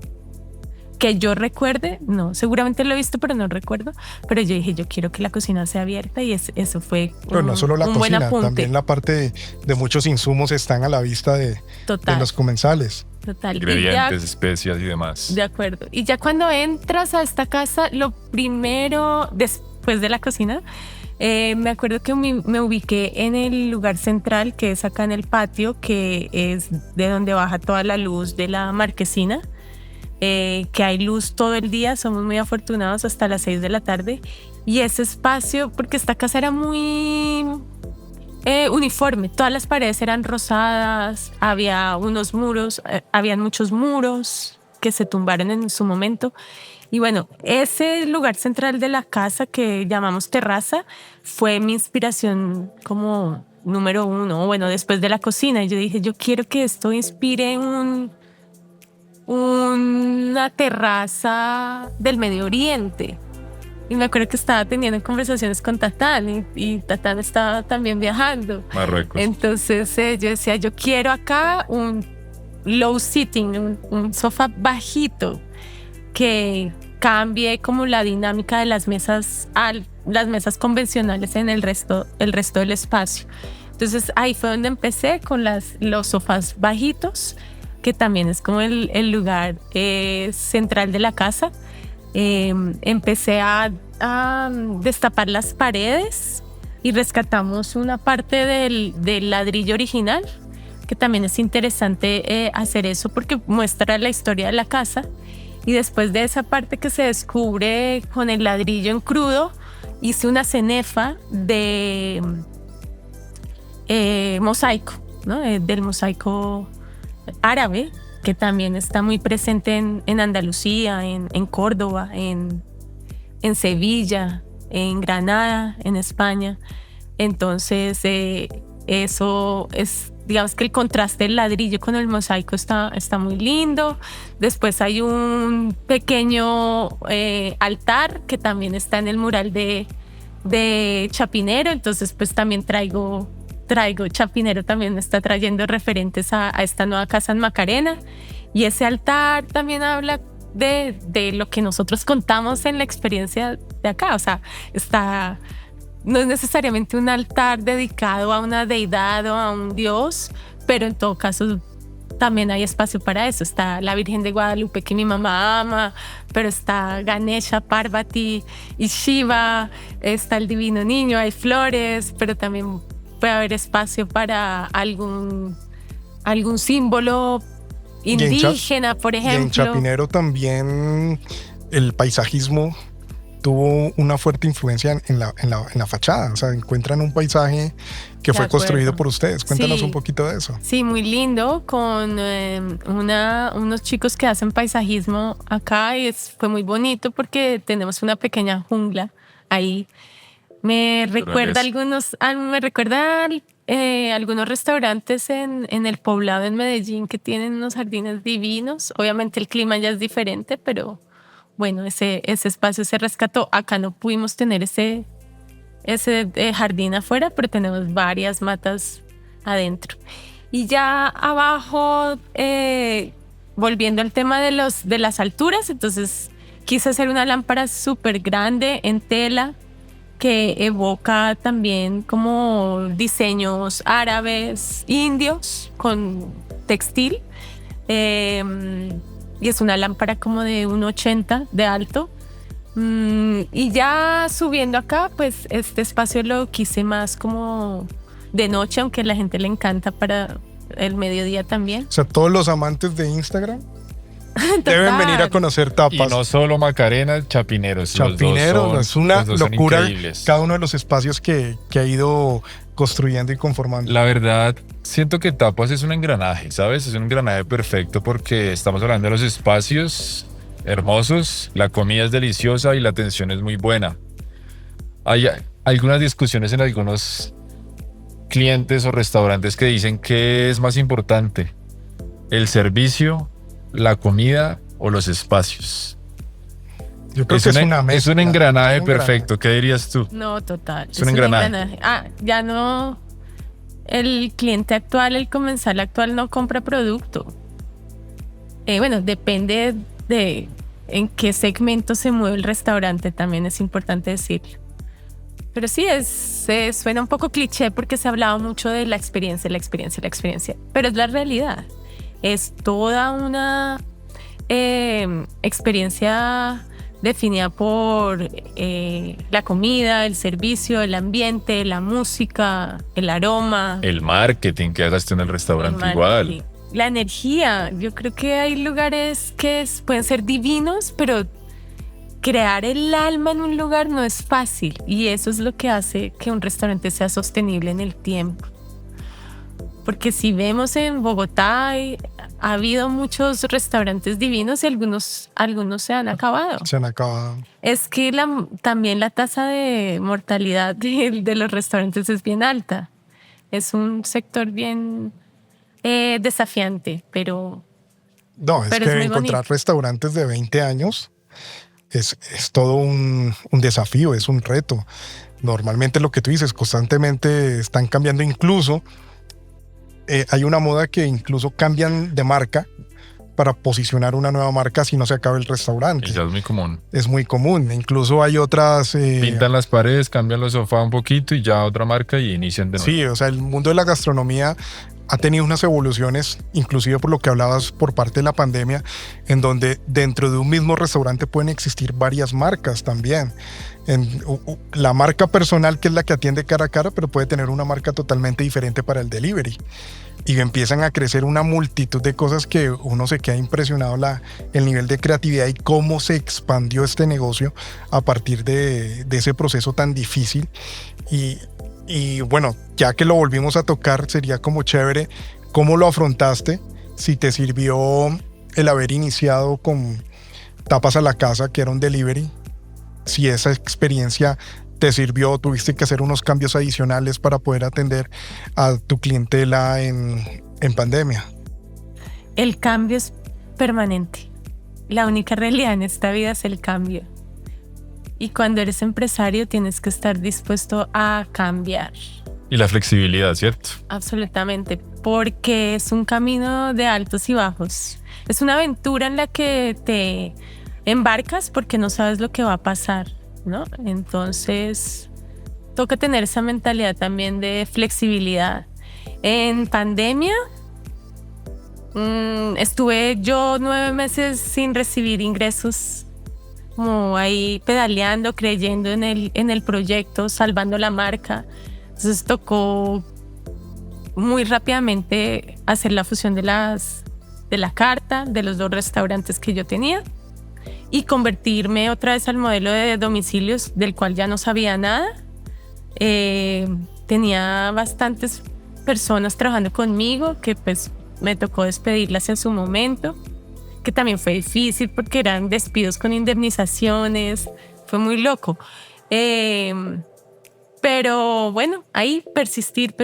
que yo recuerde, no, seguramente lo he visto, pero no recuerdo. Pero yo dije, yo quiero que la cocina sea abierta y eso fue no solo la cocina, también la parte de muchos insumos están a la vista de los comensales. Total. Ingredientes, especias y demás. De acuerdo. Y ya cuando entras a esta casa, lo primero, después de la cocina, me acuerdo que me ubiqué en el lugar central, que es acá en el patio, que es de donde baja toda la luz de la marquesina. Que hay luz todo el día, somos muy afortunados hasta las 6 de la tarde. Y ese espacio, porque esta casa era muy uniforme, todas las paredes eran rosadas, había unos muros, habían muchos muros que se tumbaron en su momento. Y bueno, ese lugar central de la casa que llamamos terraza fue mi inspiración como número uno, bueno, después de la cocina. Y yo dije, yo quiero que esto inspire una terraza del Medio Oriente. Y me acuerdo que estaba teniendo conversaciones con Tatán y Tatán estaba también viajando. Marruecos. Entonces yo decía, yo quiero acá un low sitting, un sofá bajito que cambie como la dinámica de las mesas las mesas convencionales en el resto del espacio. Entonces ahí fue donde empecé con los sofás bajitos, que también es como el lugar central de la casa. Empecé a destapar las paredes y rescatamos una parte del ladrillo original, que también es interesante hacer eso porque muestra la historia de la casa. Y después de esa parte que se descubre con el ladrillo en crudo, hice una cenefa de mosaico, ¿no? Del mosaico árabe, que también está muy presente en Andalucía, en Córdoba, en Sevilla, en Granada, en España. Entonces, eso es, digamos que el contraste del ladrillo con el mosaico está muy lindo. Después hay un pequeño altar que también está en el mural de Chapinero. Entonces, pues también traigo Chapinero, también me está trayendo referentes a esta nueva casa en Macarena. Y ese altar también habla de lo que nosotros contamos en la experiencia de acá. O sea, no es necesariamente un altar dedicado a una deidad o a un dios, pero en todo caso también hay espacio para eso. Está la Virgen de Guadalupe, que mi mamá ama, pero está Ganesha, Parvati y Shiva, está el Divino Niño, hay flores, pero también puede haber espacio para algún símbolo indígena, por ejemplo. Y en Chapinero también el paisajismo tuvo una fuerte influencia en la fachada. O sea, encuentran un paisaje que fue construido por ustedes. Cuéntanos un poquito de eso. Sí, muy lindo, con unos chicos que hacen paisajismo acá, y fue muy bonito porque tenemos una pequeña jungla ahí. Me recuerda algunos restaurantes en el Poblado, en Medellín, que tienen unos jardines divinos. Obviamente el clima ya es diferente, pero bueno, ese espacio se rescató. Acá no pudimos tener ese jardín afuera, pero tenemos varias matas adentro. Y ya abajo, volviendo al tema de las alturas, entonces quise hacer una lámpara súper grande en tela que evoca también como diseños árabes, indios, con textil. Y es una lámpara como de 1,80 de alto. Y ya subiendo acá, pues este espacio lo quise más como de noche, aunque a la gente le encanta para el mediodía también. O sea, todos los amantes de Instagram deben venir a conocer Tapas. Y no solo Macarena, Chapinero. Chapinero es una locura cada uno de los espacios que ha ido construyendo y conformando. La verdad, siento que Tapas es un engranaje, ¿sabes? Es un engranaje perfecto porque estamos hablando de los espacios hermosos, la comida es deliciosa y la atención es muy buena. Hay algunas discusiones en algunos clientes o restaurantes que dicen que es más importante, el servicio, la comida o los espacios. Yo creo que es una mezcla. Es un engranaje perfecto. ¿Qué dirías tú? No, total. Es un engranaje. Ya no. El cliente actual, el comensal actual no compra producto. Bueno, depende de en qué segmento se mueve el restaurante, también es importante decirlo. Pero sí, suena un poco cliché porque se ha hablado mucho de la experiencia, pero es la realidad. Es toda una experiencia definida por la comida, el servicio, el ambiente, la música, el aroma. El marketing que hagas en el restaurante igual. La energía. Yo creo que hay lugares que pueden ser divinos, pero crear el alma en un lugar no es fácil. Y eso es lo que hace que un restaurante sea sostenible en el tiempo. Porque si vemos en Bogotá, ha habido muchos restaurantes divinos y algunos se han acabado. Es que también la tasa de mortalidad de los restaurantes es bien alta. Es un sector bien desafiante, pero... No, es que encontrar restaurantes de 20 años es todo un desafío, es un reto. Normalmente lo que tú dices, constantemente están cambiando, incluso hay una moda que incluso cambian de marca para posicionar una nueva marca si no se acaba el restaurante. Y ya es muy común. Es muy común. Incluso hay otras... pintan las paredes, cambian los sofás un poquito y ya otra marca y inician de nuevo. Sí, o sea, el mundo de la gastronomía ha tenido unas evoluciones, inclusive por lo que hablabas por parte de la pandemia, en donde dentro de un mismo restaurante pueden existir varias marcas también. La marca personal, que es la que atiende cara a cara, pero puede tener una marca totalmente diferente para el delivery. Y empiezan a crecer una multitud de cosas que uno se queda impresionado el nivel de creatividad y cómo se expandió este negocio a partir de ese proceso tan difícil. Y bueno, ya que lo volvimos a tocar, sería como chévere cómo lo afrontaste, si te sirvió el haber iniciado con Tapas a la Casa, que era un delivery, si esa experiencia te sirvió, tuviste que hacer unos cambios adicionales para poder atender a tu clientela en pandemia. El cambio es permanente. La única realidad en esta vida es el cambio. Y cuando eres empresario tienes que estar dispuesto a cambiar. Y la flexibilidad, ¿cierto? Absolutamente, porque es un camino de altos y bajos. Es una aventura en la que te embarcas porque no sabes lo que va a pasar, ¿no? Entonces, toca tener esa mentalidad también de flexibilidad. En pandemia, estuve yo 9 meses sin recibir ingresos, como ahí pedaleando, creyendo en el proyecto, salvando la marca. Entonces tocó muy rápidamente hacer la fusión de la carta de los 2 restaurantes que yo tenía y convertirme otra vez al modelo de domicilios, del cual ya no sabía nada. Tenía bastantes personas trabajando conmigo que pues me tocó despedirlas en su momento, que también fue difícil porque eran despidos con indemnizaciones, fue muy loco. Pero bueno, ahí persistir.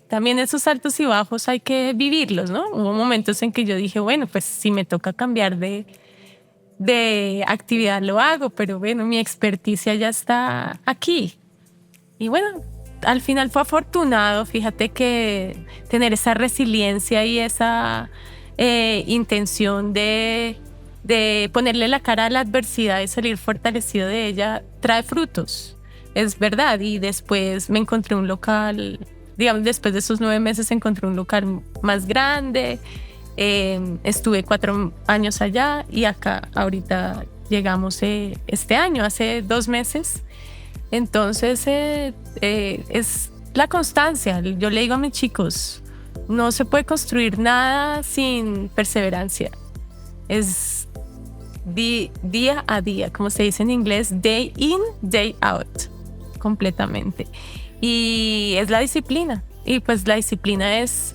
También esos altos y bajos hay que vivirlos, ¿no? Hubo momentos en que yo dije, bueno, pues si me toca cambiar de actividad lo hago, pero bueno, mi experticia ya está aquí. Y bueno, al final fue afortunado, fíjate que tener esa resiliencia y esa intención de ponerle la cara a la adversidad y salir fortalecido de ella trae frutos. Es verdad, y después me encontré un local, digamos, después de esos 9 meses encontré un local más grande, estuve 4 años allá y acá ahorita llegamos este año, hace 2 meses. Entonces es la constancia. Yo le digo a mis chicos, no se puede construir nada sin perseverancia. Es día a día, como se dice en inglés, day in, day out. Completamente. Y es la disciplina. Y pues la disciplina es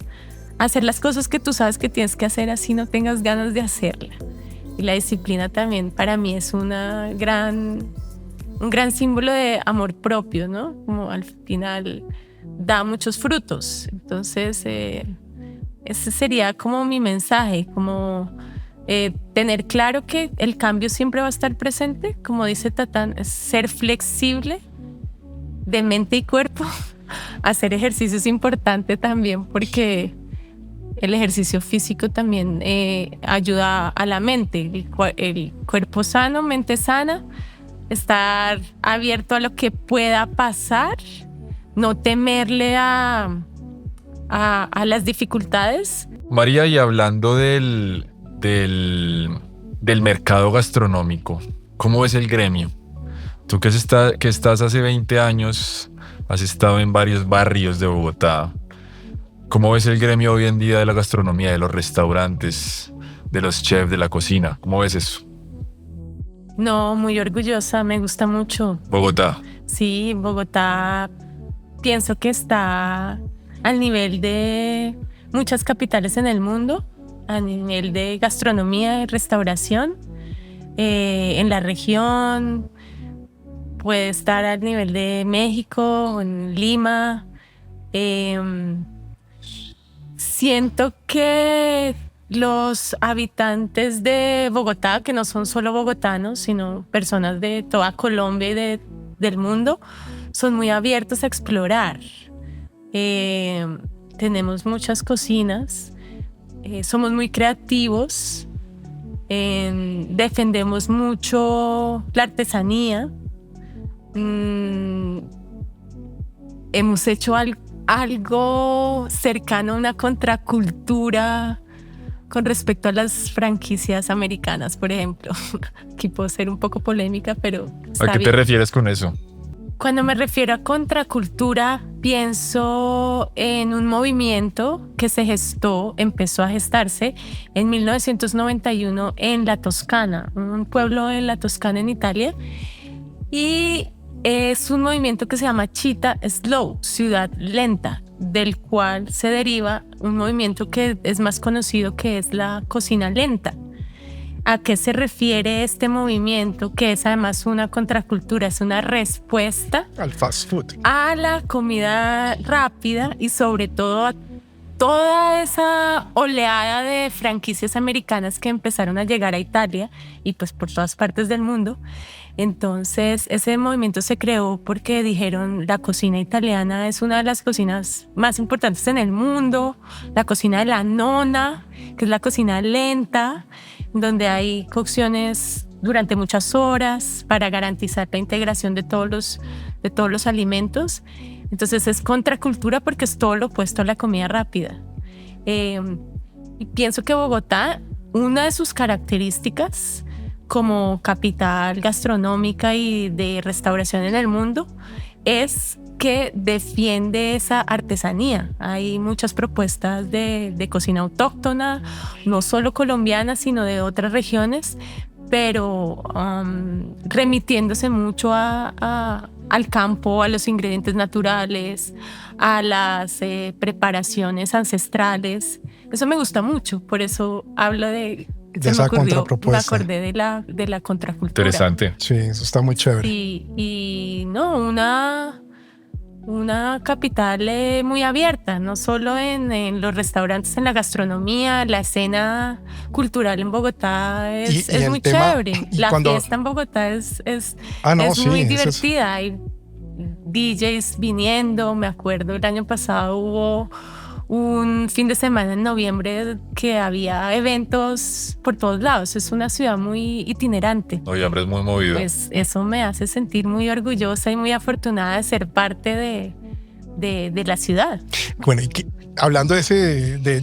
hacer las cosas que tú sabes que tienes que hacer así no tengas ganas de hacerla. Y la disciplina también para mí es un gran símbolo de amor propio, ¿no? Como al final da muchos frutos. Entonces ese sería como mi mensaje, como tener claro que el cambio siempre va a estar presente, como dice Tatán, es ser flexible de mente y cuerpo. Hacer ejercicio es importante también porque el ejercicio físico también ayuda a la mente, el cuerpo sano, mente sana, estar abierto a lo que pueda pasar, no temerle a las dificultades. María, y hablando del mercado gastronómico, ¿cómo ves el gremio? Tú que estás hace 20 años, has estado en varios barrios de Bogotá. ¿Cómo ves el gremio hoy en día de la gastronomía, de los restaurantes, de los chefs, de la cocina? ¿Cómo ves eso? No, muy orgullosa, me gusta mucho. Bogotá. Sí, Bogotá pienso que está al nivel de muchas capitales en el mundo, a nivel de gastronomía y restauración. En la región puede estar al nivel de México, en Lima. Siento que los habitantes de Bogotá, que no son solo bogotanos, sino personas de toda Colombia y del mundo, son muy abiertos a explorar. Tenemos muchas cocinas, somos muy creativos, defendemos mucho la artesanía. Hemos hecho algo cercano a una contracultura con respecto a las franquicias americanas, por ejemplo. Aquí puedo ser un poco polémica, pero ¿A qué te refieres con eso? Cuando me refiero a contracultura, pienso en un movimiento que empezó a gestarse en 1991 en la Toscana, un pueblo en la Toscana en Italia, y es un movimiento que se llama Città Slow, ciudad lenta, del cual se deriva un movimiento que es más conocido, que es la cocina lenta. ¿A qué se refiere este movimiento? Que es además una contracultura, es una respuesta al fast food, a la comida rápida y sobre todo a toda esa oleada de franquicias americanas que empezaron a llegar a Italia y pues por todas partes del mundo. Entonces ese movimiento se creó porque dijeron: la cocina italiana es una de las cocinas más importantes en el mundo, la cocina de la nona, que es la cocina lenta, donde hay cocciones durante muchas horas para garantizar la integración de todos los alimentos. Entonces es contracultura porque es todo lo opuesto a la comida rápida. Y pienso que Bogotá, una de sus características como capital gastronómica y de restauración en el mundo es que defiende esa artesanía. Hay muchas propuestas de cocina autóctona, no solo colombiana, sino de otras regiones, pero remitiéndose mucho al campo, a los ingredientes naturales, a las preparaciones ancestrales. Eso me gusta mucho, por eso hablo de esa contrapropuesta. Me acordé de la contracultura. Interesante. Sí, eso está muy chévere. Y no, una capital muy abierta, no solo en los restaurantes, en la gastronomía. La escena cultural en Bogotá es muy chévere. La fiesta en Bogotá es muy divertida. Hay DJs viniendo. Me acuerdo el año pasado hubo un fin de semana en noviembre que había eventos por todos lados. Es una ciudad muy itinerante. Noviembre es muy movido. Pues eso me hace sentir muy orgullosa y muy afortunada de ser parte de la ciudad. Bueno, y hablando de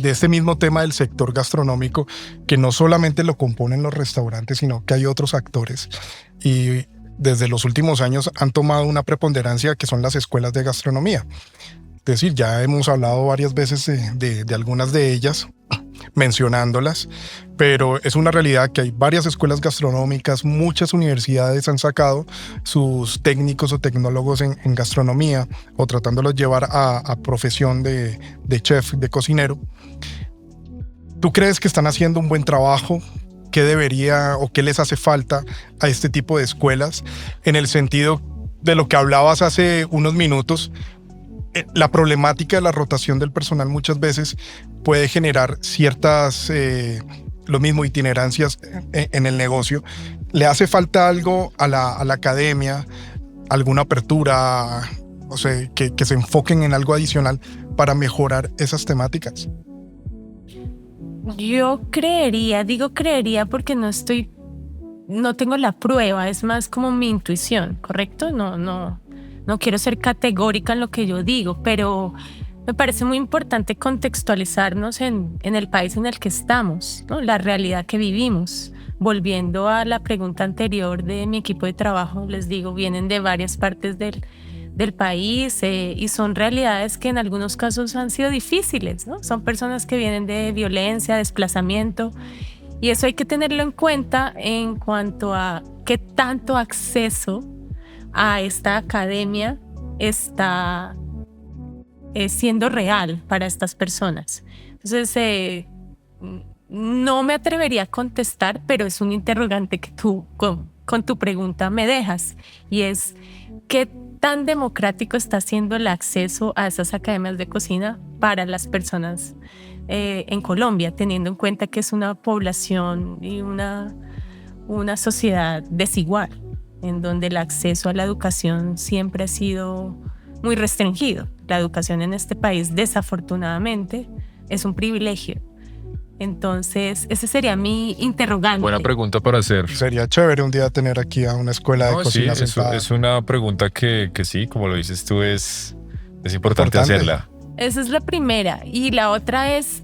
este mismo tema del sector gastronómico, que no solamente lo componen los restaurantes, sino que hay otros actores, y desde los últimos años han tomado una preponderancia que son las escuelas de gastronomía. Es decir, ya hemos hablado varias veces de algunas de ellas, mencionándolas, pero es una realidad que hay varias escuelas gastronómicas, muchas universidades han sacado sus técnicos o tecnólogos en gastronomía o tratándolos llevar a profesión de chef, de cocinero. ¿Tú crees que están haciendo un buen trabajo? ¿Qué debería o qué les hace falta a este tipo de escuelas? En el sentido de lo que hablabas hace unos minutos, la problemática de la rotación del personal muchas veces puede generar ciertas, lo mismo, itinerancias en el negocio. ¿Le hace falta algo a la academia, alguna apertura, o sea, que se enfoquen en algo adicional para mejorar esas temáticas? Yo digo creería porque no tengo la prueba, es más como mi intuición, ¿correcto? No quiero ser categórica en lo que yo digo, pero me parece muy importante contextualizarnos en el país en el que estamos, ¿no? La realidad que vivimos. Volviendo a la pregunta anterior de mi equipo de trabajo, les digo, vienen de varias partes del país y son realidades que en algunos casos han sido difíciles, ¿no? Son personas que vienen de violencia, desplazamiento, y eso hay que tenerlo en cuenta en cuanto a qué tanto acceso a esta academia está siendo real para estas personas. Entonces, no me atrevería a contestar, pero es un interrogante que tú con tu pregunta me dejas, y es ¿qué tan democrático está siendo el acceso a esas academias de cocina para las personas en Colombia, teniendo en cuenta que es una población y una sociedad desigual, en donde el acceso a la educación siempre ha sido muy restringido. La educación en este país, desafortunadamente, es un privilegio. Entonces, ese sería mi interrogante. Buena pregunta para hacer. Sería chévere un día tener aquí a una escuela de cocina sentada. Es una pregunta que sí, como lo dices tú, es importante hacerla. Esa es la primera. Y la otra es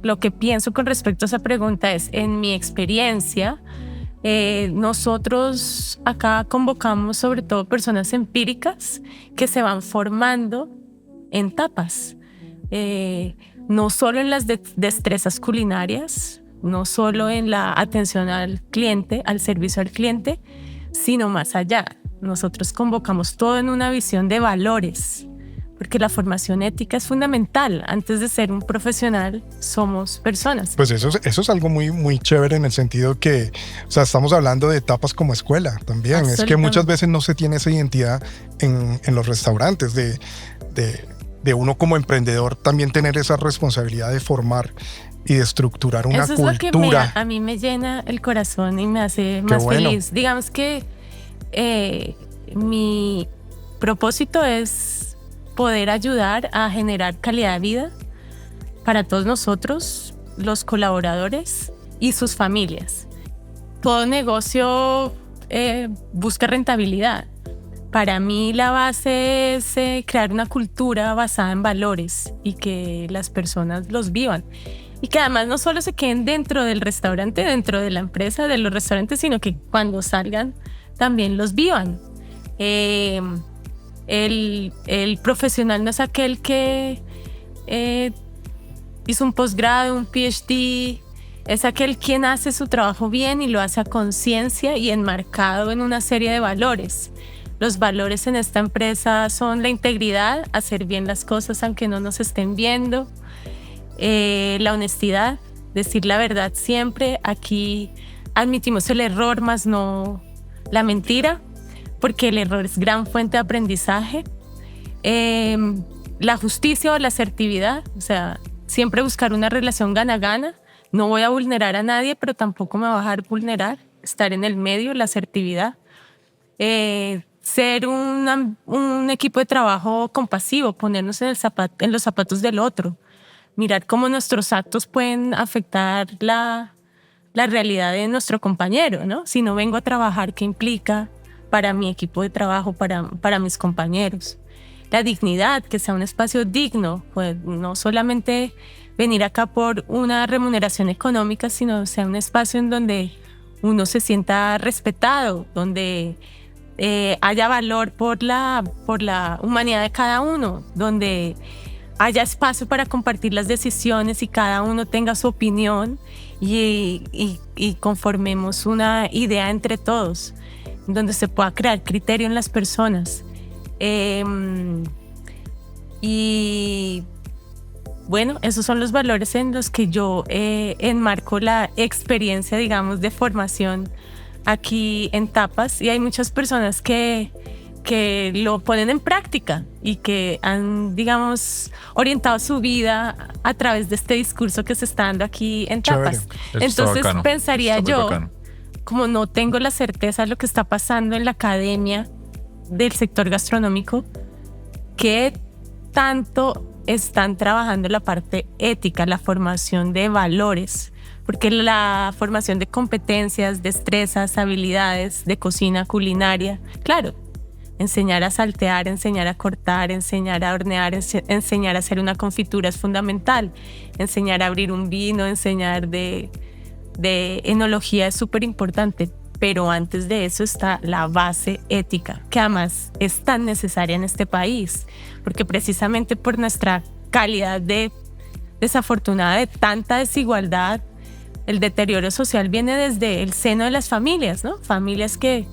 lo que pienso con respecto a esa pregunta es, en mi experiencia, nosotros acá convocamos sobre todo personas empíricas que se van formando en tapas. No solo en las destrezas culinarias, no solo en la atención al cliente, al servicio al cliente, sino más allá. Nosotros convocamos todo en una visión de valores, porque la formación ética es fundamental. Antes de ser un profesional, somos personas. Pues eso es algo muy, muy chévere en el sentido que, o sea, estamos hablando de etapas como escuela también. Es que muchas veces no se tiene esa identidad en los restaurantes de uno como emprendedor también tener esa responsabilidad de formar y de estructurar una cultura. Eso es lo que a mí me llena el corazón y me hace más feliz. Digamos que mi propósito es poder ayudar a generar calidad de vida para todos nosotros, los colaboradores y sus familias. Todo negocio busca rentabilidad. Para mí la base es crear una cultura basada en valores y que las personas los vivan. Y que además no solo se queden dentro del restaurante, dentro de la empresa, de los restaurantes, sino que cuando salgan también los vivan. El profesional no es aquel que hizo un posgrado, un PhD. Es aquel quien hace su trabajo bien y lo hace a conciencia y enmarcado en una serie de valores. Los valores en esta empresa son la integridad, hacer bien las cosas aunque no nos estén viendo, la honestidad, decir la verdad siempre. Aquí admitimos el error, más no la mentira, porque el error es gran fuente de aprendizaje. La justicia o la asertividad, o sea, siempre buscar una relación gana-gana. No voy a vulnerar a nadie, pero tampoco me voy a dejar vulnerar. Estar en el medio, la asertividad. Ser un equipo de trabajo compasivo, ponernos en los zapatos del otro, mirar cómo nuestros actos pueden afectar la realidad de nuestro compañero, ¿no? Si no vengo a trabajar, ¿qué implica para mi equipo de trabajo, para mis compañeros? La dignidad, que sea un espacio digno, pues no solamente venir acá por una remuneración económica, sino sea un espacio en donde uno se sienta respetado, donde haya valor por la humanidad de cada uno, donde haya espacio para compartir las decisiones y cada uno tenga su opinión y conformemos una idea entre todos, donde se pueda crear criterio en las personas. Y bueno, esos son los valores en los que yo enmarco la experiencia, digamos, de formación aquí en Tapas, y hay muchas personas que lo ponen en práctica y que han, digamos, orientado su vida a través de este discurso que se está dando aquí en Tapas. Entonces pensaría yo, como no tengo la certeza de lo que está pasando en la academia del sector gastronómico, ¿qué tanto están trabajando la parte ética, la formación de valores? Porque la formación de competencias, destrezas, habilidades de cocina, culinaria, claro, enseñar a saltear, enseñar a cortar, enseñar a hornear, enseñar a hacer una confitura es fundamental, enseñar a abrir un vino, enseñar de enología es súper importante, pero antes de eso está la base ética, que además es tan necesaria en este país, porque precisamente por nuestra calidad desafortunada de tanta desigualdad, el deterioro social viene desde el seno de las familias, ¿no? Familias que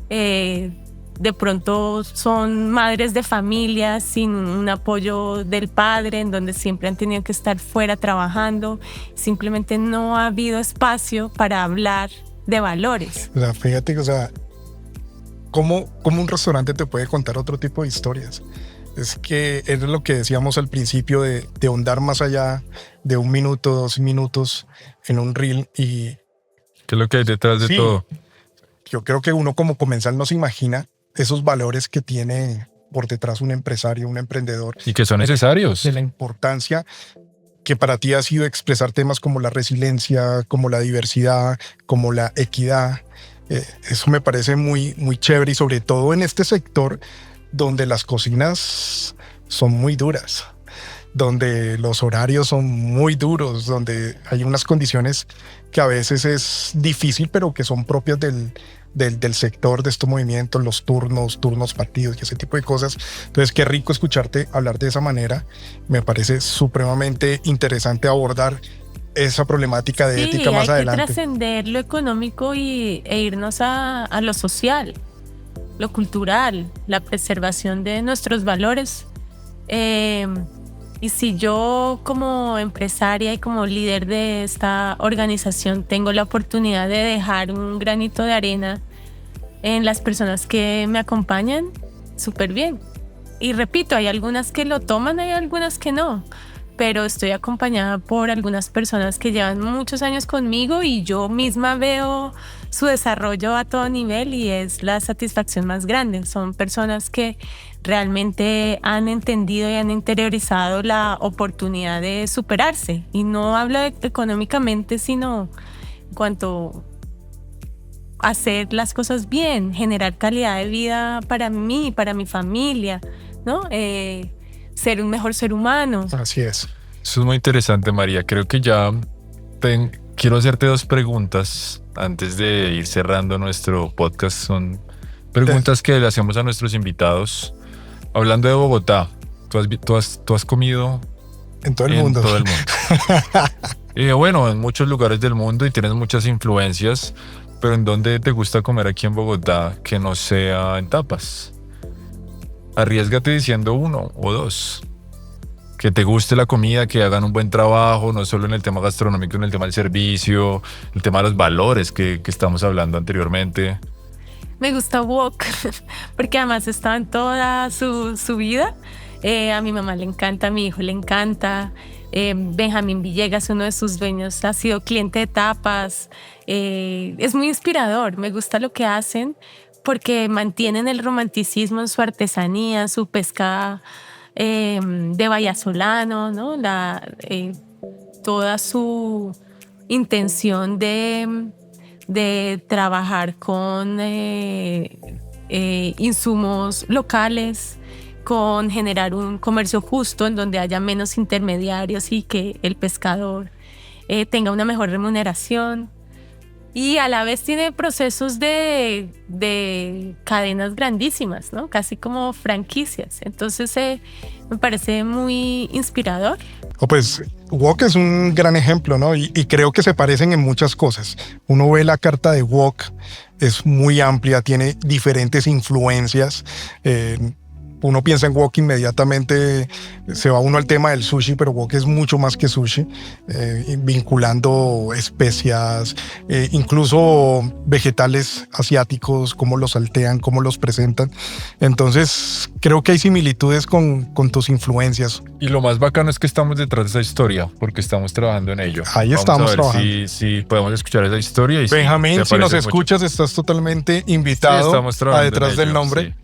de pronto son madres de familia sin un apoyo del padre, en donde siempre han tenido que estar fuera trabajando. Simplemente no ha habido espacio para hablar de valores. O sea, fíjate, o sea, ¿cómo un restaurante te puede contar otro tipo de historias? Es que es lo que decíamos al principio de ahondar más allá de 1 minuto, 2 minutos en un reel. Y ¿qué es lo que hay detrás de todo? Yo creo que uno como comensal no se imagina esos valores que tiene por detrás un empresario, un emprendedor. Y que son necesarios. De la importancia que para ti ha sido expresar temas como la resiliencia, como la diversidad, como la equidad. Eso me parece muy, muy chévere, y sobre todo en este sector donde las cocinas son muy duras, donde los horarios son muy duros, donde hay unas condiciones que a veces es difícil, pero que son propias del sector de estos movimientos, los turnos partidos y ese tipo de cosas. Entonces, qué rico escucharte hablar de esa manera. Me parece supremamente interesante abordar esa problemática de ética más adelante. Hay que trascender lo económico e irnos a lo social, lo cultural, la preservación de nuestros valores. Y si yo como empresaria y como líder de esta organización tengo la oportunidad de dejar un granito de arena en las personas que me acompañan, súper bien. Y repito, hay algunas que lo toman, hay algunas que no, pero estoy acompañada por algunas personas que llevan muchos años conmigo y yo misma veo su desarrollo a todo nivel y es la satisfacción más grande. Son personas que realmente han entendido y han interiorizado la oportunidad de superarse. Y no hablo económicamente, sino en cuanto a hacer las cosas bien, generar calidad de vida para mí, para mi familia, ¿no? Ser un mejor ser humano. Así es. Eso es muy interesante, María. Creo que ya quiero hacerte 2 preguntas antes de ir cerrando nuestro podcast. Son preguntas que le hacemos a nuestros invitados. Hablando de Bogotá, tú has comido en todo el mundo. Todo el mundo. Bueno, en muchos lugares del mundo y tienes muchas influencias, pero ¿en dónde te gusta comer aquí en Bogotá que no sea en tapas? Arriésgate diciendo 1 o 2. Que te guste la comida, que hagan un buen trabajo, no solo en el tema gastronómico, en el tema del servicio, el tema de los valores que estamos hablando anteriormente. Me gusta Wok, porque además está en toda su vida. A mi mamá le encanta, a mi hijo le encanta. Benjamín Villegas, uno de sus dueños, ha sido cliente de tapas. Es muy inspirador, me gusta lo que hacen porque mantienen el romanticismo en su artesanía, su pesca de vallesolano, ¿no? Toda su intención de trabajar con insumos locales, con generar un comercio justo en donde haya menos intermediarios y que el pescador tenga una mejor remuneración. Y a la vez tiene procesos de cadenas grandísimas, ¿no? Casi como franquicias. Entonces me parece muy inspirador. Pues Wok es un gran ejemplo, ¿no? Y creo que se parecen en muchas cosas. Uno ve la carta de Wok, es muy amplia, tiene diferentes influencias. Uno piensa en wok, inmediatamente se va uno al tema del sushi, pero wok es mucho más que sushi, vinculando especias, incluso vegetales asiáticos, cómo los saltean, cómo los presentan. Entonces creo que hay similitudes con tus influencias. Y lo más bacano es que estamos detrás de esa historia, porque estamos trabajando en ello. Ahí estamos trabajando. Si podemos escuchar esa historia. Y Benjamín, si nos escuchas, estás totalmente invitado a Detrás del Nombre. Sí.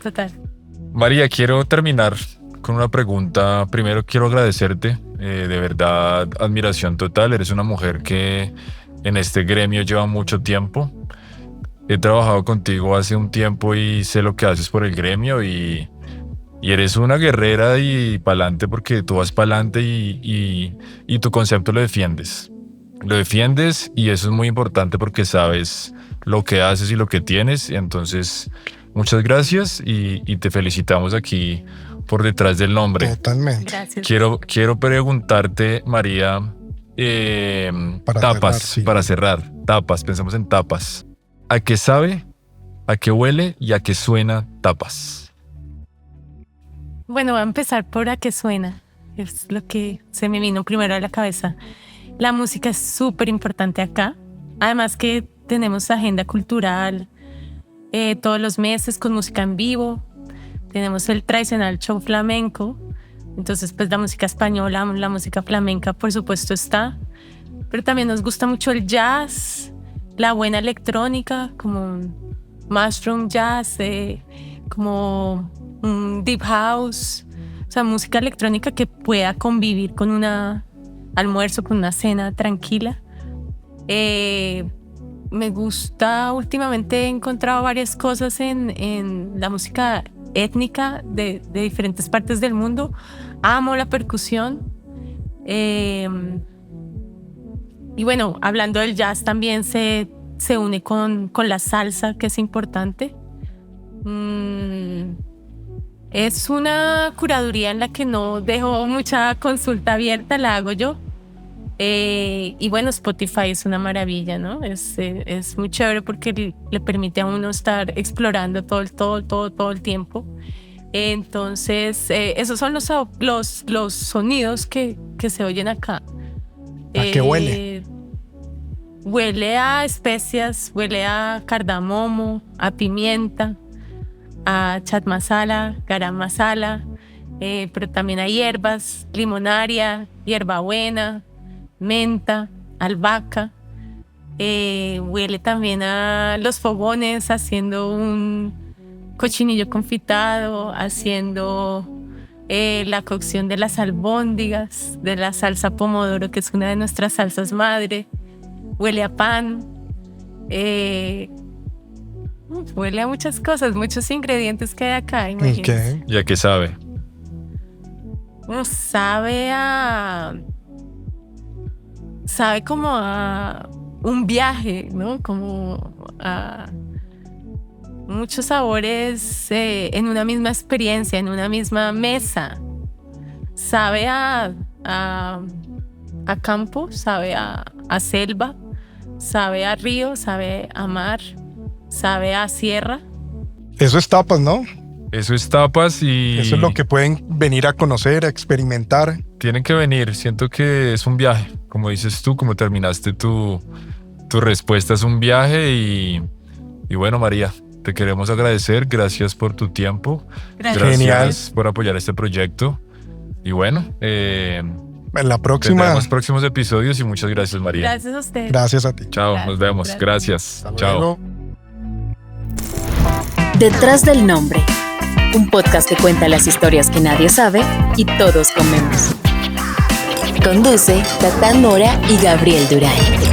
Total. María, quiero terminar con una pregunta. Primero quiero agradecerte, de verdad, admiración total. Eres una mujer que en este gremio lleva mucho tiempo. He trabajado contigo hace un tiempo y sé lo que haces por el gremio y eres una guerrera y pa'lante, porque tú vas pa'lante y tu concepto lo defiendes. Lo defiendes y eso es muy importante porque sabes lo que haces y lo que tienes. Entonces, muchas gracias y te felicitamos aquí por Detrás del Nombre. Totalmente. Gracias. Quiero preguntarte, María, para cerrar, tapas, pensemos en tapas. ¿A qué sabe, a qué huele y a qué suena tapas? Bueno, voy a empezar por a qué suena. Es lo que se me vino primero a la cabeza. La música es súper importante acá. Además que tenemos agenda cultural todos los meses con música en vivo. tenemos el tradicional show flamenco. Entonces, pues la música española, la música flamenca, por supuesto está. Pero también nos gusta mucho el jazz, la buena electrónica, como mushroom jazz, como un deep house. O sea, música electrónica que pueda convivir con un almuerzo, con una cena tranquila. Me gusta, últimamente he encontrado varias cosas en la música étnica de diferentes partes del mundo. Amo la percusión. Y bueno, hablando del jazz también se une con la salsa, que es importante. Es una curaduría en la que no dejo mucha consulta abierta, la hago yo. Y bueno, Spotify es una maravilla, ¿no? Es muy chévere porque le permite a uno estar explorando todo el tiempo. Entonces, esos son los sonidos que se oyen acá. ¿A qué huele? Huele a especias, huele a cardamomo, a pimienta, a chat masala, garam masala, pero también hay hierbas, limonaria, hierbabuena, menta, albahaca. Huele también a los fogones haciendo un cochinillo confitado, haciendo la cocción de las albóndigas, de la salsa pomodoro, que es una de nuestras salsas madre. Huele a pan, huele a muchas cosas, muchos ingredientes que hay acá. Okay. ¿Y a qué sabe? Sabe como a un viaje, ¿no? Como a muchos sabores en una misma experiencia, en una misma mesa. Sabe a campo, sabe a selva, sabe a río, sabe a mar, sabe a sierra. Eso es tapas, ¿no? Eso es tapas y... Eso es lo que pueden venir a conocer, a experimentar. Tienen que venir, siento que es un viaje. Como dices tú, como terminaste tu respuesta, es un viaje y bueno, María, te queremos agradecer. Gracias por tu tiempo. Gracias. Genial. Por apoyar este proyecto. Y bueno, en la próxima. tendremos próximos episodios y muchas gracias, María. Gracias a ustedes. Gracias a ti. Chao, Gracias, nos vemos. gracias. Gracias. Chao. Luego. Detrás del nombre, un podcast que cuenta las historias que nadie sabe y todos comemos. Conduce Tatán Mora y Gabriel Durán.